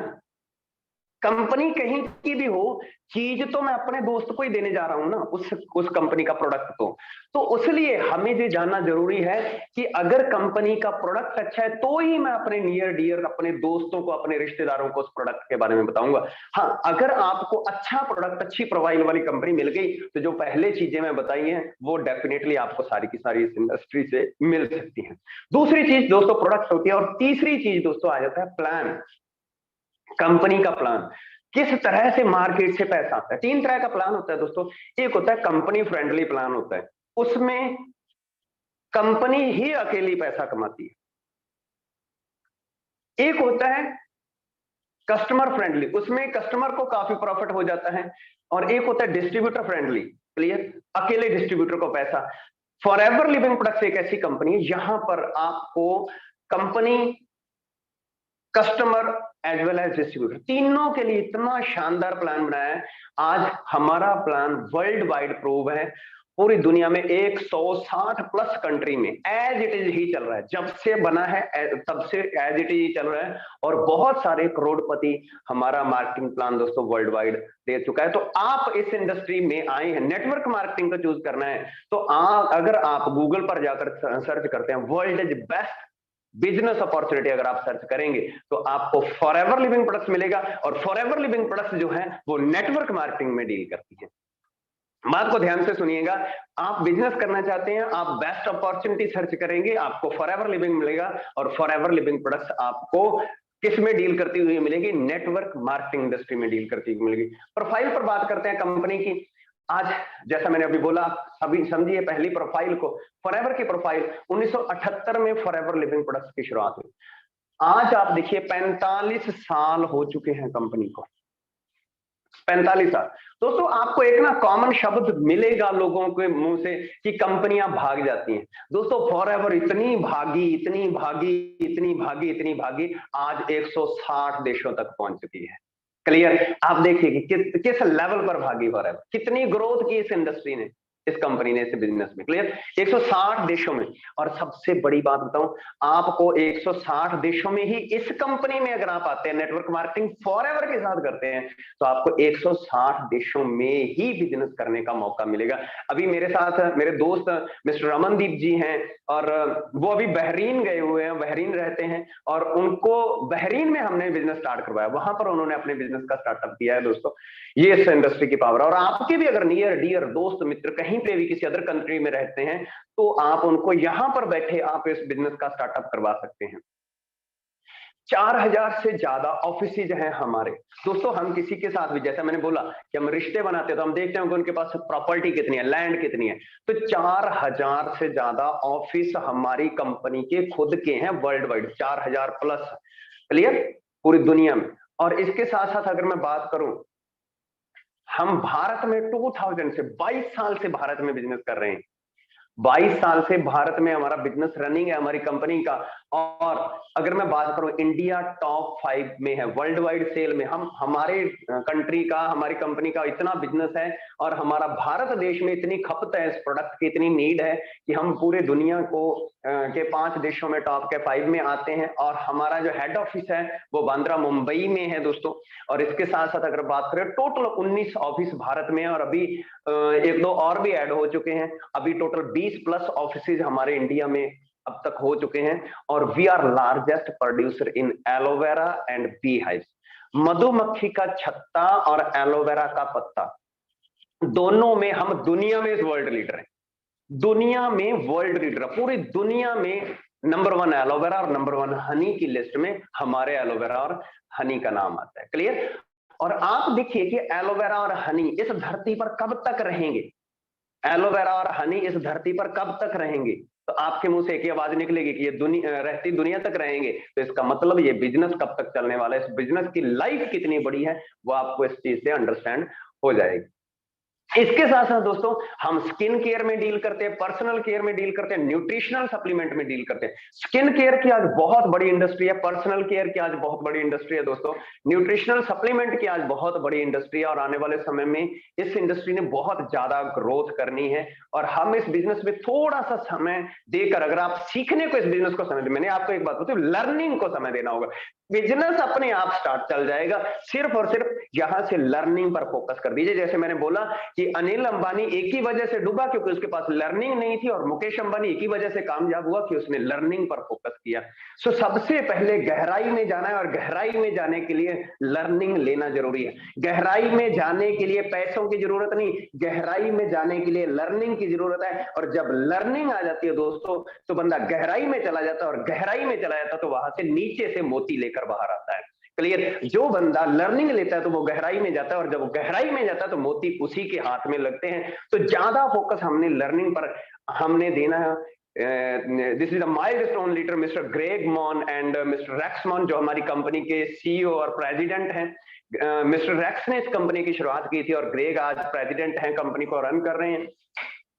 कंपनी कहीं की भी हो, चीज तो मैं अपने दोस्त को ही देने जा रहा हूं ना, उस कंपनी का प्रोडक्ट को। तो उसलिए हमें ये जानना जरूरी है कि अगर कंपनी का प्रोडक्ट अच्छा है तो ही मैं अपने नियर डियर, अपने दोस्तों को, अपने रिश्तेदारों को उस प्रोडक्ट के बारे में बताऊंगा। हाँ, अगर आपको अच्छा प्रोडक्ट, अच्छी प्रोफाइल वाली कंपनी मिल गई तो जो पहले चीजें मैं बताई हैं वो डेफिनेटली आपको सारी की सारी इस इंडस्ट्री से मिल सकती हैं। दूसरी चीज दोस्तों प्रोडक्ट होती है, और तीसरी चीज दोस्तों आ जाता है प्लान, कंपनी का प्लान। किस तरह से मार्केट से पैसा आता है। 3 तरह का प्लान होता है दोस्तों। एक होता है कंपनी फ्रेंडली प्लान होता है, उसमें कंपनी ही अकेली पैसा कमाती है। एक होता है कस्टमर फ्रेंडली, उसमें कस्टमर को काफी प्रॉफिट हो जाता है। और एक होता है डिस्ट्रीब्यूटर फ्रेंडली, क्लियर, अकेले डिस्ट्रीब्यूटर को पैसा। फॉरएवर लिविंग प्रोडक्ट्स एक ऐसी कंपनी है जहां पर आपको company, customer as well as distributor, तीनों के लिए इतना शानदार प्लान बनाया है। आज हमारा प्लान वर्ल्ड वाइड प्रूव है, पूरी दुनिया में 160 प्लस कंट्री में एज इट इज ही चल रहा है। जब से बना है तब से एज इट इज चल रहा है, और बहुत सारे करोड़पति हमारा मार्केटिंग प्लान दोस्तों वर्ल्ड वाइड दे चुका है। तो आप इस इंडस्ट्री में आए हैं, नेटवर्क मार्केटिंग का चूज करना है, तो अगर आप गूगल पर जाकर सर्च करते हैं world is best business opportunity, अगर आप सर्च करेंगे तो आपको फॉरएवर लिविंग प्रोडक्ट्स मिलेगा। और फॉरएवर लिविंग प्रोडक्ट्स जो है वो नेटवर्क मार्केटिंग में डील करती है। बात को ध्यान से सुनिएगा, आप बिजनेस करना चाहते हैं, आप बेस्ट अपॉर्चुनिटी सर्च करेंगे, आपको फॉरएवर लिविंग मिलेगा। और फॉरएवर लिविंग प्रोडक्ट्स आपको किस में डील करती हुई मिलेगी? नेटवर्क मार्केटिंग इंडस्ट्री में डील करती हुई मिलेगी। प्रोफाइल पर बात करते हैं कंपनी की। आज जैसा मैंने अभी बोला, अभी समझिए पहली प्रोफाइल को, फॉरएवर की प्रोफाइल 1978 में फॉरएवर लिविंग प्रोडक्ट्स की शुरुआत हुई। आज आप देखिए 45 साल हो चुके हैं कंपनी को, 45 साल। दोस्तों आपको एक ना कॉमन शब्द मिलेगा लोगों के मुंह से कि कंपनियां भाग जाती हैं। दोस्तों फॉरएवर इतनी भागी, इतनी भागी, इतनी भागी, इतनी भागी, आज 160 देशों तक पहुंच चुकी है। क्लियर? आप देखिए कि किस लेवल पर भागी फॉरएवर, कितनी ग्रोथ की इस इंडस्ट्री ने, इस कंपनी ने, इस बिजनेस में। क्लियर? 160 देशों में। और सबसे बड़ी बात बताऊं आपको, 160 देशों में ही इस कंपनी में अगर आप आते हैं, नेटवर्क मार्केटिंग फॉरएवर के साथ करते हैं, तो आपको 160 देशों में ही बिजनेस करने का मौका मिलेगा। अभी मेरे साथ मेरे दोस्त मिस्टर रमनदीप जी हैं, और वो अभी बहरीन गए हुए हैं, बहरीन रहते हैं, और उनको बहरीन में हमने बिजनेस स्टार्ट करवाया, वहां पर उन्होंने अपने बिजनेस का स्टार्टअप किया है। दोस्तों ये इस इंडस्ट्री की पावर है। और आपके भी अगर नियर डियर दोस्त मित्र कहीं पे भी किसी अदर कंट्री में रहते हैं, तो आप उनको यहां पर बैठे आप इस बिजनेस का स्टार्टअप करवा सकते हैं। 4000 से ज्यादा ऑफिसेज हैं हमारे। दोस्तों हम किसी के साथ भी, जैसा मैंने बोला कि हम रिश्ते बनाते हैं, तो हम देखते हैं कि उनके पास प्रॉपर्टी कितनी है, लैंड कितनी है। तो 4000 से ज्यादा ऑफिस हमारी कंपनी के खुद के हैं वर्ल्ड वाइड, 4000 प्लस। क्लियर? पूरी दुनिया में। और इसके साथ साथ अगर मैं बात करूं, हम भारत में 2000 से 22 साल से भारत में बिजनेस कर रहे हैं। 22 साल से भारत में हमारा बिजनेस रनिंग है, हमारी कंपनी का। और अगर मैं बात करूं, इंडिया टॉप 5 में है वर्ल्ड वाइड सेल में। हम, हमारे कंट्री का, हमारी कंपनी का इतना बिजनेस है, और हमारा भारत देश में इतनी खपत है, इस प्रोडक्ट की इतनी नीड है कि हम पूरे दुनिया को के 5 देशों में टॉप के 5 में आते हैं। और हमारा जो हेड ऑफिस है वो बांद्रा मुंबई में है दोस्तों। और इसके साथ साथ अगर बात करें, टोटल 19 ऑफिस भारत में है, और अभी 1-2 और भी ऐड हो चुके हैं। अभी टोटल 20 प्लस ऑफिसेज हमारे इंडिया में अब तक हो चुके हैं। और we are largest producer in aloe vera and beehive. मधुमक्खी का छत्ता और एलोवेरा का पत्ता, दोनों में हम दुनिया में वर्ल्ड लीडर हैं। दुनिया में वर्ल्ड लीडर, पूरी दुनिया में नंबर 1 एलोवेरा और नंबर 1 हनी की लिस्ट में हमारे एलोवेरा और हनी का नाम आता है। क्लियर? और आप देखिए कि एलोवेरा और हनी इस धरती पर कब तक रहेंगे, एलोवेरा और हनी इस धरती पर कब तक रहेंगे। तो आपके मुंह से एक ही आवाज निकलेगी कि ये रहती दुनिया तक रहेंगे। तो इसका मतलब ये बिजनेस कब तक चलने वाला है, इस बिजनेस की लाइफ कितनी बड़ी है, वो आपको इस चीज से अंडरस्टैंड हो जाएगी। इसके साथ साथ दोस्तों हम स्किन केयर में डील करते हैं, पर्सनल केयर में डील करते हैं, न्यूट्रिशनल सप्लीमेंट में डील करते हैं। स्किन केयर की आज बहुत बड़ी इंडस्ट्री है, पर्सनल केयर की आज बहुत बड़ी इंडस्ट्री है दोस्तों, न्यूट्रिशनल सप्लीमेंट की आज बहुत बड़ी इंडस्ट्री है, और आने वाले समय में इस इंडस्ट्री ने बहुत ज्यादा ग्रोथ करनी है। और हम इस बिजनेस में थोड़ा सा समय देकर, अगर आप सीखने को इस बिजनेस को समय दे, मैंने आपको एक बात बताई, लर्निंग को समय देना होगा, बिजनेस अपने आप स्टार्ट चल जाएगा। सिर्फ और सिर्फ यहां से लर्निंग पर फोकस कर दीजिए। जैसे मैंने बोला कि अनिल अंबानी एक ही वजह से डूबा क्योंकि उसके पास लर्निंग नहीं थी, और मुकेश अंबानी एक ही वजह से कामयाब हुआ कि उसने लर्निंग पर फोकस किया। सो सबसे पहले गहराई में जाना है, और गहराई में जाने के लिए लर्निंग लेना जरूरी है। गहराई में जाने के लिए पैसों की जरूरत नहीं, गहराई में जाने के लिए लर्निंग की जरूरत है। और जब लर्निंग आ जाती है दोस्तों, तो बंदा गहराई में चला जाता है, और गहराई में चला जाता है तो वहां से नीचे से मोती लेकर बाहर आता है। क्लियर? जो बंदा लर्निंग लेता है तो वो गहराई में जाता है, और जब वो गहराई में जाता है तो मोती उसी के हाथ में लगते हैं। तो ज्यादा फोकस हमने लर्निंग पर हमने देना है। This is a milestone leader mister Greg Mon and mister Rex Mon, जो हमारी कंपनी के सीईओ और प्रेसिडेंट हैं। मिस्टर रेक्स ने इस कंपनी की शुरुआत की थी, और ग्रेग आज प्रेसिडेंट हैं, कंपनी को रन कर रहे हैं।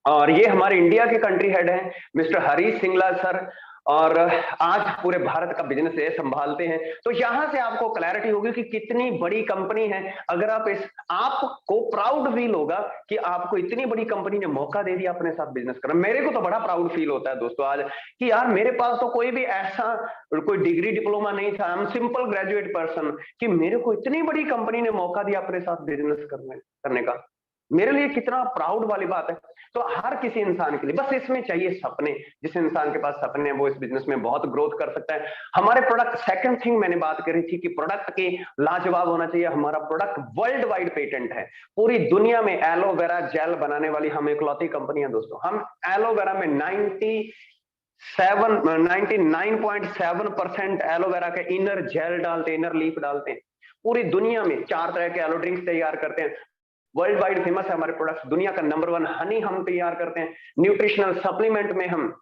और ये हमारे इंडिया के कंट्री हेड हैं मिस्टर हरीश सिंगला सर, और आज पूरे भारत का बिजनेस ये संभालते हैं। तो यहां से आपको क्लैरिटी होगी कि कितनी बड़ी कंपनी है। अगर आप आपको प्राउड फील होगा कि आपको इतनी बड़ी कंपनी ने मौका दे दिया अपने साथ बिजनेस करना। मेरे को तो बड़ा प्राउड फील होता है दोस्तों आज कि यार मेरे पास तो कोई भी ऐसा कोई डिग्री डिप्लोमा नहीं था, हम सिंपल ग्रेजुएट पर्सन, कि मेरे को इतनी बड़ी कंपनी ने मौका दिया अपने साथ बिजनेस करने का। मेरे लिए कितना प्राउड वाली बात है। तो हर किसी इंसान के लिए बस इसमें चाहिए सपने। जिस इंसान के पास सपने हैं वो इस बिजनेस में बहुत ग्रोथ कर सकता है। हमारे प्रोडक्ट, सेकंड थिंग मैंने बात करी थी कि प्रोडक्ट के लाजवाब होना चाहिए। हमारा प्रोडक्ट वर्ल्ड वाइड पेटेंट है। पूरी दुनिया में एलोवेरा जेल बनाने वाली हम इकलौती कंपनी है दोस्तों। हम एलोवेरा में 99.7% एलोवेरा के इनर जेल डालते हैं, इनर लीफ डालते हैं। पूरी दुनिया में 4 तरह के एलो ड्रिंक्स तैयार करते हैं। वर्ल्ड वाइड फेमस है हमारे प्रोडक्ट्स। दुनिया का नंबर 1 हनी हम तैयार करते हैं। न्यूट्रिशनल सप्लीमेंट में हम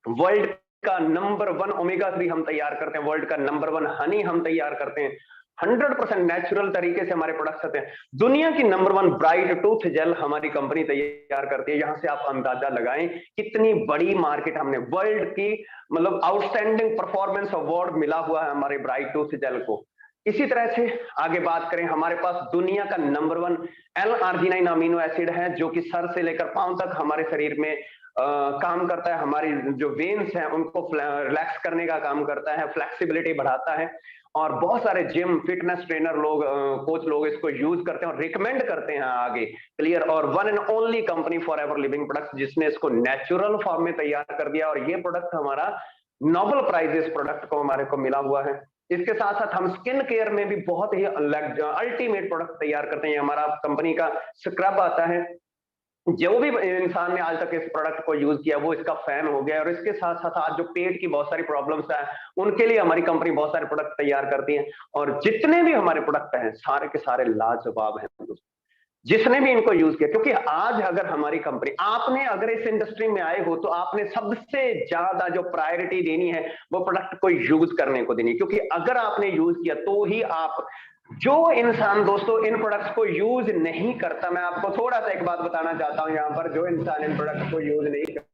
वर्ल्ड का नंबर 1 ओमेगा 3 हम तैयार करते हैं। वर्ल्ड का नंबर 1 हनी हम तैयार करते हैं। 100% नेचुरल तरीके से हमारे प्रोडक्ट्स आते हैं। दुनिया की नंबर 1 ब्राइट टूथ जेल हमारी कंपनी तैयार करती है। यहां से आप अंदाजा लगाएं कितनी बड़ी मार्केट हमने, वर्ल्ड की मतलब आउटस्टैंडिंग परफॉर्मेंस अवार्ड मिला हुआ है हमारे ब्राइट टूथ जेल को। इसी तरह से आगे बात करें, हमारे पास दुनिया का नंबर 1 L-आर्जिनाइन अमीनो एसिड है, जो कि सर से लेकर पांव तक हमारे शरीर में काम करता है। हमारी जो वेन्स हैं उनको रिलैक्स करने का काम करता है, फ्लेक्सिबिलिटी बढ़ाता है। और बहुत सारे जिम फिटनेस ट्रेनर लोग, कोच लोग इसको यूज करते हैं और रिकमेंड करते हैं आगे। क्लियर? और one and only company for ever living products जिसने इसको नेचुरल फॉर्म में तैयार कर दिया, और ये प्रोडक्ट हमारा नोबेल प्राइज इस प्रोडक्ट को हमारे को मिला हुआ है। इसके साथ साथ हम स्किन केयर में भी बहुत ही अल्टीमेट प्रोडक्ट तैयार करते हैं। हमारा कंपनी का स्क्रब आता है, जो भी इंसान ने आज तक इस प्रोडक्ट को यूज किया वो इसका फैन हो गया। और इसके साथ साथ आज जो पेट की बहुत सारी प्रॉब्लम्स है उनके लिए हमारी कंपनी बहुत सारे प्रोडक्ट तैयार करती है। और जितने भी हमारे प्रोडक्ट हैं सारे के सारे लाजवाब हैं जिसने भी इनको यूज किया। क्योंकि आज अगर हमारी कंपनी, आपने अगर इस इंडस्ट्री में आए हो तो आपने सबसे ज्यादा जो प्रायोरिटी देनी है वो प्रोडक्ट को यूज करने को देनी है। क्योंकि अगर आपने यूज किया तो ही आप, जो इंसान दोस्तों इन प्रोडक्ट्स को यूज नहीं करता, मैं आपको थोड़ा सा एक बात बताना चाहता हूं यहाँ पर, जो इंसान इन प्रोडक्ट्स को यूज नहीं करता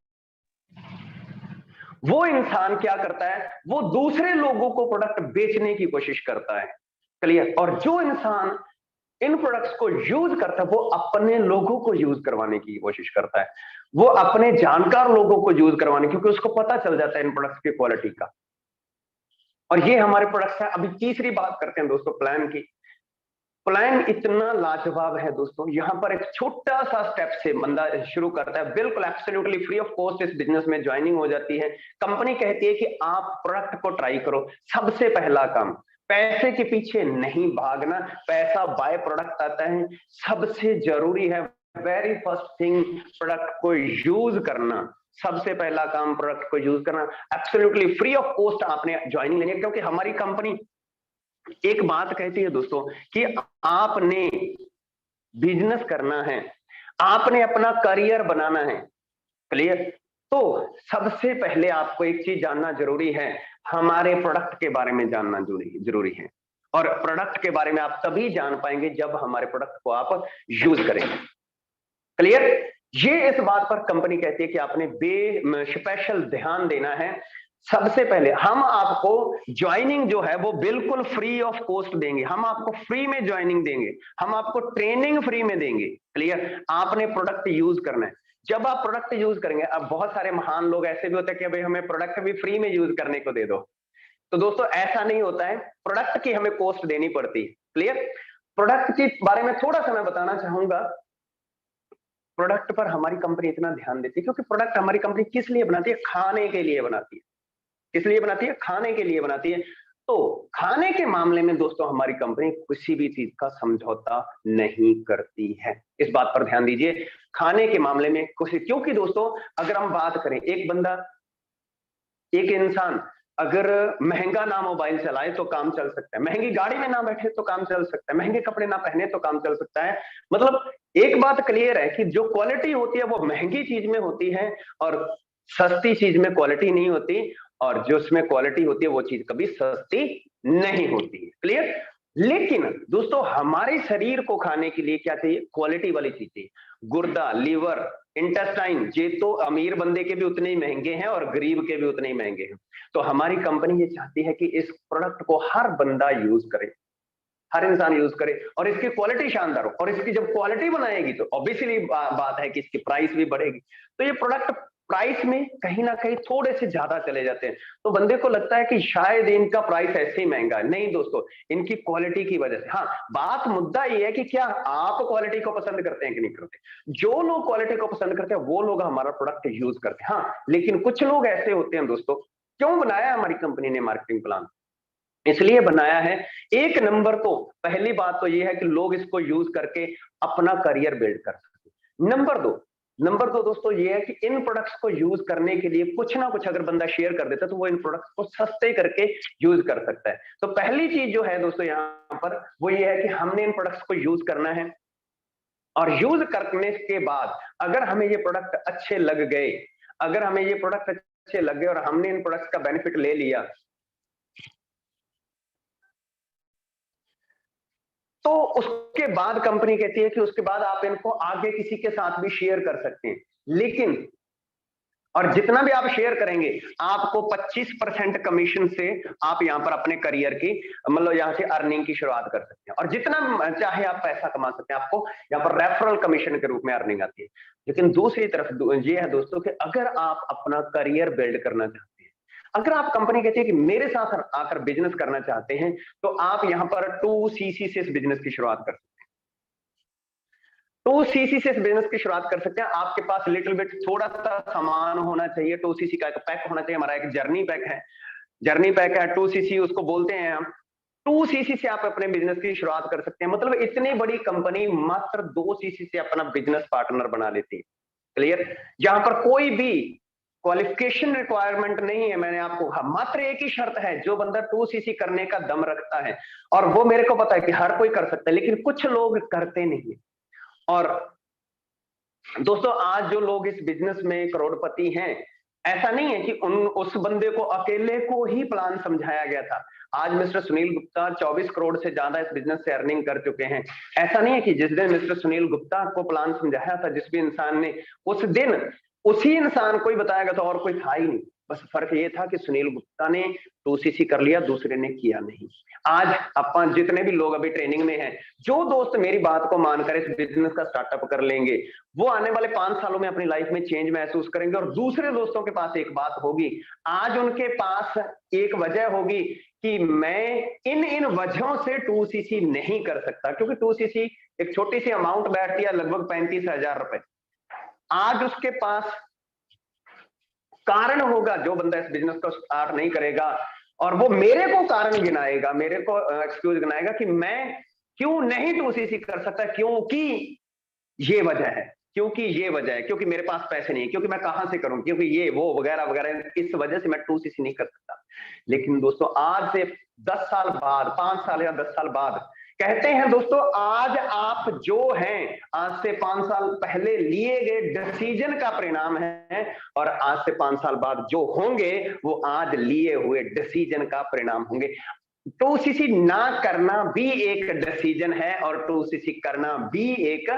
वो इंसान क्या करता है, वो दूसरे लोगों को प्रोडक्ट बेचने की कोशिश करता है। क्लियर? और जो इंसान इन प्रोडक्ट्स को यूज करता है वो अपने लोगों को यूज करवाने की कोशिश करता है, वो अपने जानकार लोगों को यूज करवाने, क्योंकि उसको पता चल जाता है इन प्रोडक्ट्स की क्वालिटी का। और ये हमारे प्रोडक्ट्स है। अभी तीसरी बात करते हैं दोस्तों प्लान की। प्लान इतना लाजवाब है दोस्तों, यहां पर एक छोटा सा स्टेप से बंदा शुरू करता है, बिल्कुल एब्सोल्युटली फ्री ऑफ कॉस्ट इस बिजनेस में ज्वाइनिंग हो जाती है। कंपनी कहती है कि आप प्रोडक्ट को ट्राई करो। सबसे पहला काम, पैसे के पीछे नहीं भागना, पैसा बाय प्रोडक्ट आता है। सबसे जरूरी है वेरी फर्स्ट थिंग प्रोडक्ट को यूज करना। सबसे पहला काम प्रोडक्ट को यूज करना, एब्सोल्युटली फ्री ऑफ कॉस्ट आपने ज्वाइनिंग लेनी है। क्योंकि हमारी कंपनी एक बात कहती है दोस्तों कि आपने बिजनेस करना है, आपने अपना करियर बनाना है। क्लियर? तो सबसे पहले आपको एक चीज जानना जरूरी है, हमारे प्रोडक्ट के बारे में जानना जरूरी है। और प्रोडक्ट के बारे में आप तभी जान पाएंगे जब हमारे प्रोडक्ट को आप यूज करेंगे। क्लियर? ये इस बात पर कंपनी कहती है कि आपने स्पेशल ध्यान देना है। सबसे पहले हम आपको ज्वाइनिंग जो है वो बिल्कुल फ्री ऑफ कॉस्ट देंगे, हम आपको फ्री में ज्वाइनिंग देंगे, हम आपको ट्रेनिंग फ्री में देंगे। क्लियर? आपने प्रोडक्ट यूज करना है। जब आप प्रोडक्ट यूज करेंगे, अब बहुत सारे महान लोग ऐसे भी होते हैं कि भाई हमें प्रोडक्ट भी फ्री में यूज करने को दे दो, तो दोस्तों ऐसा नहीं होता है, प्रोडक्ट की हमें कॉस्ट देनी पड़ती है। क्लियर? प्रोडक्ट के बारे में थोड़ा सा मैं बताना चाहूंगा। प्रोडक्ट पर हमारी कंपनी इतना ध्यान देती है क्योंकि प्रोडक्ट हमारी कंपनी किस लिए बनाती है? खाने के लिए बनाती है। किस लिए बनाती है? खाने के लिए बनाती है। तो खाने के मामले में दोस्तों हमारी कंपनी किसी भी चीज का समझौता नहीं करती है, इस बात पर ध्यान दीजिए। खाने के मामले में कुछ, क्योंकि दोस्तों अगर हम बात करें, एक बंदा, एक इंसान अगर महंगा ना मोबाइल चलाए तो काम चल सकता है, महंगी गाड़ी में ना बैठे तो काम चल सकता है, महंगे कपड़े ना पहने तो काम चल सकता है। मतलब एक बात क्लियर है कि जो क्वालिटी होती है वो महंगी चीज में होती है और सस्ती चीज में क्वालिटी नहीं होती, और जो उसमें क्वालिटी होती है वो चीज कभी सस्ती नहीं होती है। क्लियर? लेकिन दोस्तों हमारे शरीर को खाने के लिए क्या चाहिए? क्वालिटी वाली चीज चाहिए। गुर्दा, लीवर, इंटेस्टाइन, ये तो अमीर बंदे के भी उतने ही महंगे हैं और गरीब के भी उतने ही महंगे हैं। तो हमारी कंपनी ये चाहती है कि इस प्रोडक्ट को हर बंदा यूज करे, हर इंसान यूज करे और इसकी क्वालिटी शानदार हो, और इसकी जब क्वालिटी बनाएगी तो ऑब्वियसली बात है कि इसकी प्राइस भी बढ़ेगी। तो ये प्रोडक्ट प्राइस में कहीं ना कहीं थोड़े से ज्यादा चले जाते हैं, तो बंदे को लगता है कि शायद इनका प्राइस ऐसे ही महंगा है। नहीं दोस्तों, इनकी क्वालिटी की वजह से। हाँ, बात मुद्दा ये है कि क्या आप क्वालिटी को पसंद करते हैं कि नहीं करते? जो लोग क्वालिटी को पसंद करते हैं वो लोग हमारा प्रोडक्ट यूज करते हैं। हाँ, लेकिन कुछ लोग ऐसे होते हैं दोस्तों, क्यों बनाया हमारी कंपनी ने मार्केटिंग प्लान? इसलिए बनाया है, एक नंबर तो पहली बात तो ये है कि लोग इसको यूज करके अपना करियर बिल्ड कर सके। नंबर दो दोस्तों ये है कि इन प्रोडक्ट्स को यूज करने के लिए कुछ ना कुछ अगर बंदा शेयर कर देता है तो वो इन प्रोडक्ट्स को सस्ते करके यूज कर सकता है। तो पहली चीज जो है दोस्तों यहाँ पर वो ये है कि हमने इन प्रोडक्ट्स को यूज करना है, और यूज करने के बाद अगर हमें ये प्रोडक्ट अच्छे लग गए, अगर हमें ये प्रोडक्ट अच्छे लग गए और हमने इन प्रोडक्ट्स का बेनिफिट ले लिया, तो उसके बाद कंपनी कहती है कि उसके बाद आप इनको आगे किसी के साथ भी शेयर कर सकते हैं। लेकिन और जितना भी आप शेयर करेंगे आपको 25% कमीशन से आप यहां पर अपने करियर की, मतलब यहां से अर्निंग की शुरुआत कर सकते हैं, और जितना चाहे आप पैसा कमा सकते हैं। आपको यहां पर रेफरल कमीशन के रूप में अर्निंग आती है। लेकिन दूसरी तरफ ये है दोस्तों कि अगर आप अपना करियर बिल्ड करना चाहते हैं, अगर आप कंपनी कहती है कि मेरे साथ आकर बिजनेस करना चाहते हैं, तो आप यहां पर 2cc से इस बिजनेस की शुरुआत कर सकते हैं। 2cc से इस बिजनेस की शुरुआत कर सकते हैं। आपके पास लिटिल बिट थोड़ा सा सामान होना चाहिए, 2cc का एक पैक होना चाहिए। हमारा एक जर्नी पैक है, 2cc उसको बोलते हैं हम। 2cc से आप अपने बिजनेस की शुरुआत कर सकते हैं। मतलब इतनी बड़ी कंपनी मात्र 2cc से अपना बिजनेस पार्टनर बना लेती है। क्लियर? यहां पर कोई भी क्वालिफिकेशन रिक्वायरमेंट नहीं है। मैंने आपको मात्र एक ही शर्त है, जो बंदा 2cc करने का दम रखता है, और वो मेरे को पता है कि हर कोई कर सकता है, लेकिन कुछ लोग करते नहीं है। और दोस्तों आज जो लोग इस बिजनेस में करोड़पति हैं, ऐसा नहीं है कि उस बंदे को अकेले को ही प्लान समझाया गया था। आज मिस्टर सुनील गुप्ता 24 करोड़ से ज्यादा इस बिजनेस से अर्निंग कर चुके हैं। ऐसा नहीं है कि जिस दिन मिस्टर सुनील गुप्ता को प्लान समझाया था, जिस भी इंसान ने, उस दिन उसी इंसान को ही बताया गया था और कोई था ही नहीं। बस फर्क ये था कि सुनील गुप्ता ने 2cc कर लिया, दूसरे ने किया नहीं। आज अपन जितने भी लोग अभी ट्रेनिंग में हैं, जो दोस्त मेरी बात को मानकर इस बिजनेस का स्टार्टअप कर लेंगे, वो आने वाले 5 सालों में अपनी लाइफ में चेंज महसूस करेंगे। और दूसरे दोस्तों के पास एक बात होगी, आज उनके पास एक वजह होगी कि मैं इन वजहों से 2cc नहीं कर सकता, क्योंकि 2cc एक छोटी सी अमाउंट बैठती है, लगभग 35,000 रुपए। आज उसके पास कारण होगा, जो बंदा इस बिजनेस को स्टार्ट नहीं करेगा, और वो मेरे को कारण गिनाएगा, मेरे को एक्सक्यूज गिनाएगा कि मैं क्यों नहीं 2cc कर सकता, क्योंकि ये वजह है, क्योंकि मेरे पास पैसे नहीं है, क्योंकि मैं कहां से करूं, क्योंकि ये वो वगैरह वगैरह, इस वजह से मैं 2cc नहीं कर सकता। लेकिन दोस्तों आज से 10 साल बाद, 5 साल या 10 साल बाद, कहते हैं दोस्तों, आज आप जो हैं, आज से 5 साल पहले लिए गए डिसीजन का परिणाम है, और आज से 5 साल बाद जो होंगे वो आज लिए हुए डिसीजन का परिणाम होंगे। 2cc ना करना भी एक डिसीजन है, और 2cc करना भी एक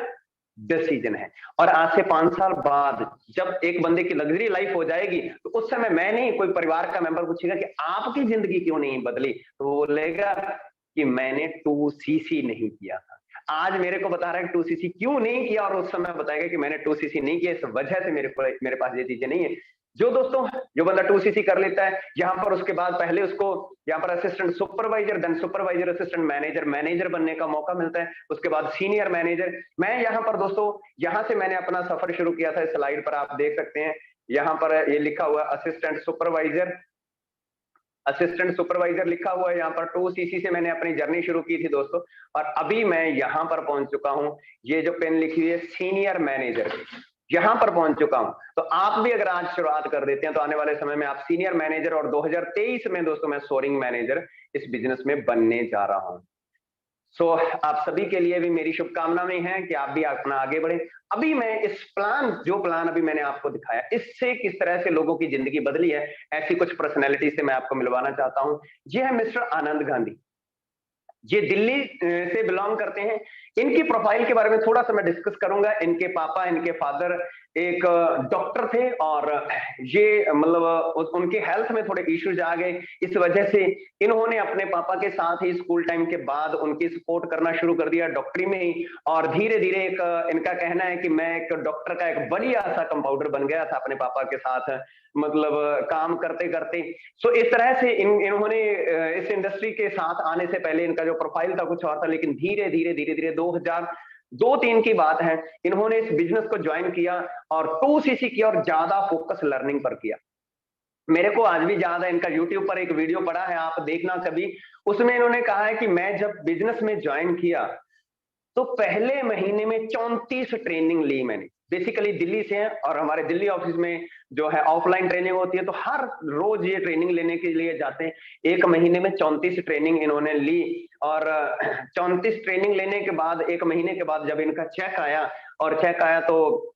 डिसीजन है। और आज से 5 साल बाद जब एक बंदे की लग्जरी लाइफ हो जाएगी तो उस समय मैं नहीं, कोई परिवार का मेंबर पूछेगा कि आपकी जिंदगी क्यों नहीं बदली, तो वो बोलेगा कि मैंने 2cc नहीं किया था। आज मेरे को बता रहा है 2cc क्यों नहीं किया, और उस समय बताएगा कि मैंने 2cc नहीं किया, इस वजह से मेरे पास ये चीजें नहीं है। जो दोस्तों जो बंदा 2cc कर लेता है, यहाँ पर उसके बाद पहले उसको यहाँ पर assistant supervisor, then supervisor assistant manager, manager बनने का मौका मिलता है, उसके बाद सीनियर मैनेजर। मैं यहाँ पर दोस्तों, यहाँ से मैंने अपना सफर शुरू किया था। स्लाइड पर आप देख सकते हैं, यहाँ पर ये लिखा हुआ असिस्टेंट सुपरवाइजर लिखा हुआ है। यहाँ पर 2cc से मैंने अपनी जर्नी शुरू की थी दोस्तों, और अभी मैं यहाँ पर पहुंच चुका हूँ। ये जो पेन लिखी हुई है सीनियर मैनेजर, यहां पर पहुंच चुका हूं। तो आप भी अगर आज शुरुआत कर देते हैं तो आने वाले समय में आप सीनियर मैनेजर, और 2023 में दोस्तों मैं सोरिंग मैनेजर इस बिजनेस में बनने जा रहा हूं। सो आप सभी के लिए भी मेरी शुभकामनाएं हैं कि आप भी अपना आगे बढ़े। अभी मैं इस जो प्लान अभी मैंने आपको दिखाया, इससे किस तरह से लोगों की जिंदगी बदली है, ऐसी कुछ पर्सनैलिटी से मैं आपको मिलवाना चाहता हूं। ये है मिस्टर आनंद गांधी। ये दिल्ली से बिलोंग करते हैं। इनकी प्रोफाइल के बारे में थोड़ा सा मैं डिस्कस करूंगा। इनके पापा, इनके फादर एक डॉक्टर थे, और ये मतलब उनके हेल्थ में थोड़े इश्यूज आ गए। इस वजह से इन्होंने अपने पापा के साथ ही स्कूल टाइम के बाद उनकी सपोर्ट करना शुरू कर दिया डॉक्टरी में ही, और धीरे धीरे एक इनका कहना है कि मैं एक डॉक्टर का एक बढ़िया सा कंपाउंडर बन गया था अपने पापा के साथ, मतलब काम करते करते। सो इस तरह से इन्होंने इस इंडस्ट्री के साथ आने से पहले इनका जो प्रोफाइल था कुछ और था, लेकिन धीरे धीरे 2002-3 की बात है, इन्होंने इस बिजनेस को ज्वाइन किया और 2cc किया, और ज्यादा फोकस लर्निंग पर किया। मेरे को आज भी याद है, इनका यूट्यूब पर एक वीडियो पड़ा है, आप देखना कभी। उसमें इन्होंने कहा है कि मैं जब बिजनेस में ज्वाइन किया तो पहले महीने में 34 ट्रेनिंग ली मैंने। बेसिकली दिल्ली से हैं, और हमारे दिल्ली ऑफिस में जो है ऑफलाइन ट्रेनिंग होती है, तो हर रोज ये ट्रेनिंग लेने के लिए जाते हैं। एक महीने में 34 ट्रेनिंग इन्होंने ली, और 34 ट्रेनिंग लेने के बाद एक महीने के बाद जब इनका चेक आया, तो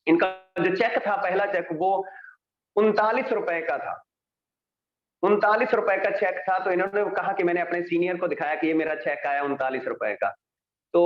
इनका जो चेक था, पहला चेक, वो 39 रुपए का था। 39 रुपए का चेक था। तो इन्होंने कहा कि मैंने अपने सीनियर को दिखाया कि ये मेरा चेक आया 39 रुपए का। तो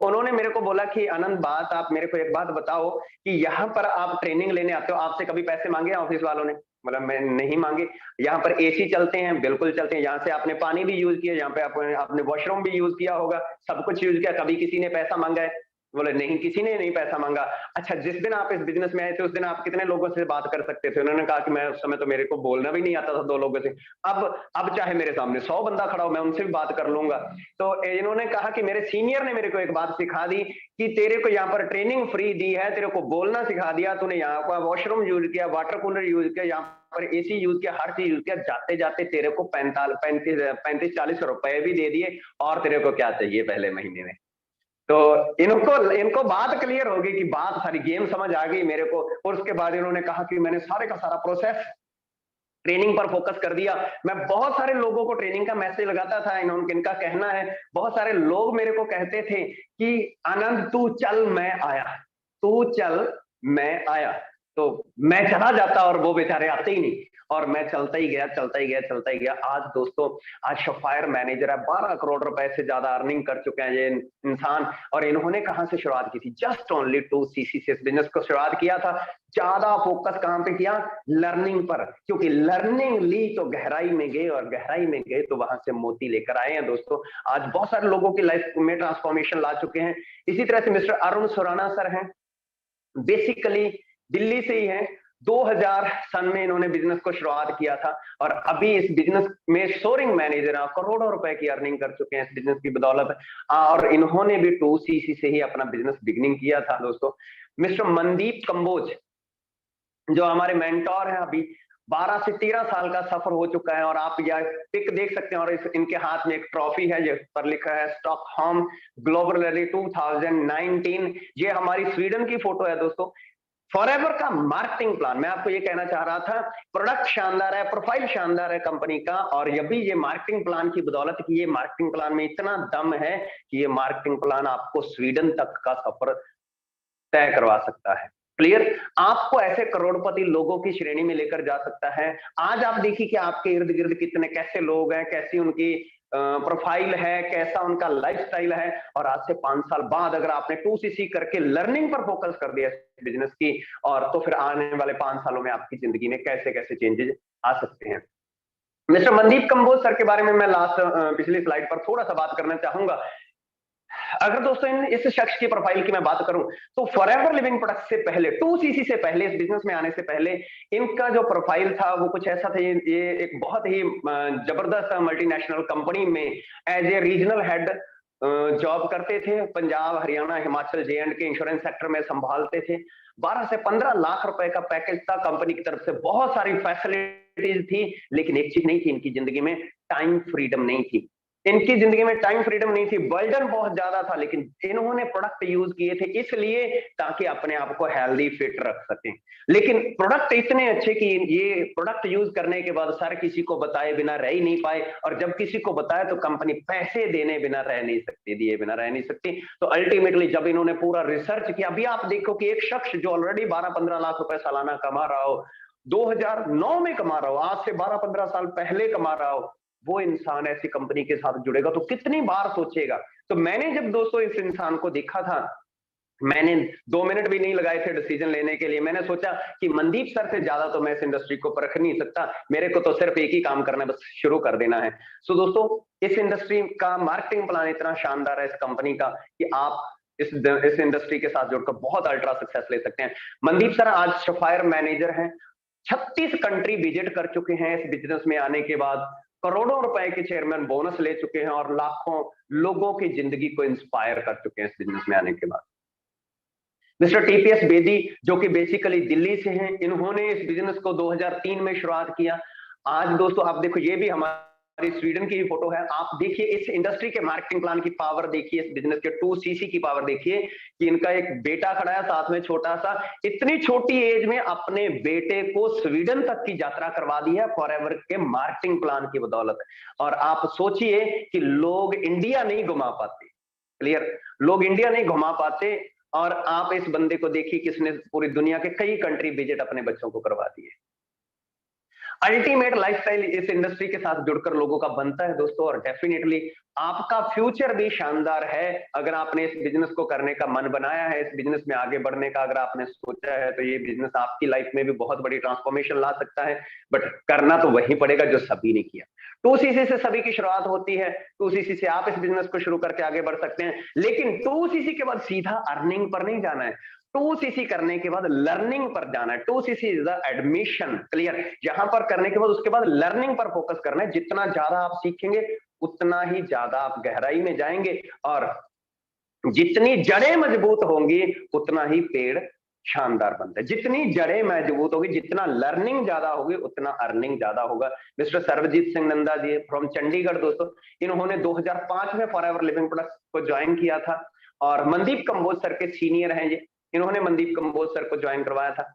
उन्होंने मेरे को बोला कि आनंद, आप मेरे को एक बात बताओ कि यहाँ पर आप ट्रेनिंग लेने आते हो, आपसे कभी पैसे मांगे ऑफिस वालों ने? मतलब मैं नहीं मांगे। यहाँ पर एसी चलते हैं, बिल्कुल चलते हैं। यहाँ से आपने पानी भी यूज किया, यहाँ पे आपने वॉशरूम भी यूज किया होगा, सब कुछ यूज किया, कभी किसी ने पैसा मांगा है? बोले नहीं, किसी ने नहीं पैसा मांगा। अच्छा, जिस दिन आप इस बिजनेस में आए थे उस दिन आप कितने लोगों से बात कर सकते थे? उन्होंने कहा कि मैं उस समय तो मेरे को बोलना भी नहीं आता था 2 लोगों से। अब चाहे मेरे सामने 100 बंदा खड़ा हो, मैं उनसे भी बात कर लूंगा। तो इन्होंने कहा कि मेरे सीनियर ने मेरे को एक बात सिखा दी कि तेरे को यहाँ पर ट्रेनिंग फ्री दी है, तेरे को बोलना सिखा दिया, तूने यहाँ पर वॉशरूम यूज किया, वाटर कूलर यूज किया, यहाँ पर एसी यूज किया, हर चीज यूज किया, जाते जाते तेरे को 35-40 रुपए भी दे दिए, और तेरे को क्या चाहिए पहले महीने में? तो इनको बात क्लियर होगी कि बात सारी गेम समझ आ गई मेरे को। और उसके बाद इन्होंने कहा कि मैंने सारे का सारा प्रोसेस ट्रेनिंग पर फोकस कर दिया। मैं बहुत सारे लोगों को ट्रेनिंग का मैसेज लगाता था। इनका कहना है, बहुत सारे लोग मेरे को कहते थे कि आनंद तू चल मैं आया, तू चल मैं आया। तो मैं चला जाता और वो बेचारे आते ही नहीं, और मैं चलता ही गया। आज दोस्तों, आज सफायर मैनेजर है, 12 करोड़ रुपए से ज्यादा अर्निंग कर चुके हैं ये इंसान। और इन्होंने कहां से शुरुआत की थी? जस्ट ओनली 2cc से इस बिजनेस को शुरुआत किया था। ज्यादा फोकस कहां पे किया? लर्निंग पर, क्योंकि लर्निंग ली तो गहराई में गए, और गहराई में गए तो वहां से मोती लेकर आए हैं दोस्तों। आज बहुत सारे लोगों की लाइफ में ट्रांसफॉर्मेशन ला चुके हैं। इसी तरह से मिस्टर अरुण सुराना सर हैं, बेसिकली दिल्ली से ही हैं। 2000 सन में इन्होंने बिजनेस को शुरुआत किया था, और अभी इस बिजनेस में सोरिंग मैनेजर हैं, करोड़ों रुपए की अर्निंग कर चुके हैं इस बिजनेस की बदौलत। और इन्होंने भी 2cc से ही अपना बिजनेस बिगिनिंग किया था दोस्तों। मिस्टर मनदीप कंबोज जो हमारे मेंटोर हैं, अभी 12 से 13 साल का सफर हो चुका है, और आप यह पिक देख सकते हैं। और इनके हाथ में एक ट्रॉफी है, जिस पर लिखा है स्टॉकहोम ग्लोबल रैली 2019। ये हमारी स्वीडन की फोटो है दोस्तों। फॉरएवर का मार्केटिंग प्लान, मैं आपको ये कहना चाह रहा था, प्रोडक्ट शानदार है, प्रोफाइल शानदार है कंपनी का, और ये भी ये मार्केटिंग प्लान की बदौलत कि ये मार्केटिंग प्लान में इतना दम है कि ये मार्केटिंग प्लान आपको स्वीडन तक का सफर तय करवा सकता है। क्लियर? आपको ऐसे करोड़पति लोगों की श्रेणी में लेकर जा सकता है। आज आप देखिए कि आपके इर्द गिर्द कितने कैसे लोग हैं, कैसी उनकी प्रोफाइल है, कैसा उनका लाइफस्टाइल है। और आज से 5 साल बाद अगर आपने 2CC करके लर्निंग पर फोकस कर दिया बिजनेस की, और तो फिर आने वाले 5 सालों में आपकी जिंदगी में कैसे कैसे चेंजेस आ सकते हैं। मिस्टर मनदीप कंबोज सर के बारे में मैं लास्ट पिछली स्लाइड पर थोड़ा सा बात करना चाहूंगा। अगर दोस्तों इस शख्स की प्रोफाइल की मैं बात करूं तो फॉरएवर लिविंग प्रोडक्ट से पहले, 2CC से पहले, इस बिजनेस में आने से पहले इनका जो प्रोफाइल था वो कुछ ऐसा था। ये एक बहुत ही जबरदस्त मल्टीनेशनल कंपनी में as a regional head job करते थे। Punjab, Haryana, Himachal, J&K insurance sector में संभालते थे। 12 से 15 लाख रुपए का पैकेज था कंपनी की तरफ से, बहुत सारी फैसिलिटीज थी, लेकिन एक चीज नहीं थी इनकी जिंदगी में, टाइम फ्रीडम नहीं थी। इनकी जिंदगी में टाइम फ्रीडम नहीं थी, बर्डन बहुत ज्यादा था, लेकिन इन्होंने प्रोडक्ट यूज किए थे इसलिए ताकि अपने आप को हेल्दी फिट रख सकें। लेकिन प्रोडक्ट इतने अच्छे कि ये प्रोडक्ट यूज करने के बाद सर किसी को बताए बिना रह ही नहीं पाए, और जब किसी को बताया तो कंपनी पैसे देने बिना रह नहीं सकती, दिए बिना रह नहीं सकती। तो अल्टीमेटली जब इन्होंने पूरा रिसर्च किया, अभी आप देखो कि एक शख्स जो ऑलरेडी 12-15 लाख रुपए सालाना कमा रहा हो, 2009 में कमा रहा हो, आज से 12-15 साल पहले कमा रहा हो, वो इंसान ऐसी कंपनी के साथ जुड़ेगा तो कितनी बार सोचेगा। तो मैंने जब दोस्तों इस इंसान को देखा था, मैंने 2 मिनट भी नहीं लगाए थे डिसीजन लेने के लिए। मैंने सोचा कि मनदीप सर से ज्यादा तो मैं इस इंडस्ट्री को परख नहीं सकता, मेरे को तो सिर्फ एक ही काम करना है, बस शुरू कर देना है। सो दोस्तों इस इंडस्ट्री का मार्केटिंग प्लान इतना शानदार है इस कंपनी का कि आप इस इंडस्ट्री के साथ जुड़कर बहुत अल्ट्रा सक्सेस ले सकते हैं। मनदीप सर आज सफायर मैनेजर हैं, 36 कंट्री विजिट कर चुके हैं इस बिजनेस में आने के बाद, करोड़ों रुपए के चेयरमैन बोनस ले चुके हैं और लाखों लोगों की जिंदगी को इंस्पायर कर चुके हैं इस बिजनेस में आने के बाद। मिस्टर TPS बेदी जो कि बेसिकली दिल्ली से हैं, इन्होंने इस बिजनेस को 2003 में शुरुआत किया। आज दोस्तों आप देखो, ये भी हमारी स्वीडन की फोटो है। आप देखिए इस इंडस्ट्री के मार्केटिंग प्लान की पावर देखिए, इस बिजनेस के 2CC की पावर देखिए कि इनका एक बेटा खड़ा है साथ में छोटा सा, इतनी छोटी एज में अपने बेटे को स्वीडन तक की यात्रा करवा दी है फॉरएवर के मार्केटिंग प्लान की बदौलत। और आप सोचिए कि लोग इंडिया नहीं घुमा पाते, क्लियर, लोग इंडिया नहीं घुमा पाते, और आप इस बंदे को देखिए किसने पूरी दुनिया के कई कंट्री विजिट अपने बच्चों को करवा दिए। अल्टीमेट लाइफस्टाइल इस इंडस्ट्री के साथ जुड़कर लोगों का बनता है दोस्तों, और डेफिनेटली आपका फ्यूचर भी शानदार है अगर आपने इस बिजनेस को करने का मन बनाया है, इस बिजनेस में आगे बढ़ने का अगर आपने सोचा है, तो ये बिजनेस आपकी लाइफ में भी बहुत बड़ी ट्रांसफॉर्मेशन ला सकता है। बट करना तो वही पड़ेगा जो सभी ने किया। 2CC से सभी की शुरुआत होती है, 2CC से आप इस बिजनेस को शुरू करके आगे बढ़ सकते हैं, लेकिन 2CC के बाद सीधा अर्निंग पर नहीं जाना है। 2CC करने के बाद लर्निंग पर जाना है। 2CC is the admission, clear. यहां पर करने के बाद उसके बाद लर्निंग पर फोकस करना है। जितना ज्यादा आप सीखेंगे उतना ही ज्यादा आप गहराई में जाएंगे, और जितनी जड़ें मजबूत होंगी उतना ही पेड़ शानदार बनता है। जितनी जड़ें मजबूत होगी, जितना लर्निंग ज्यादा होगी, उतना अर्निंग ज्यादा होगा। मिस्टर सर्वजीत सिंह नंदा जी फ्रॉम चंडीगढ़ दोस्तों, इन्होंने 2005 में फॉरएवर लिविंग प्रोडक्ट्स को ज्वाइन किया था, और मनदीप कंबोज सर के सीनियर हैं ये, इन्होंने मनदीप कंबोज सर को ज्वाइन करवाया था।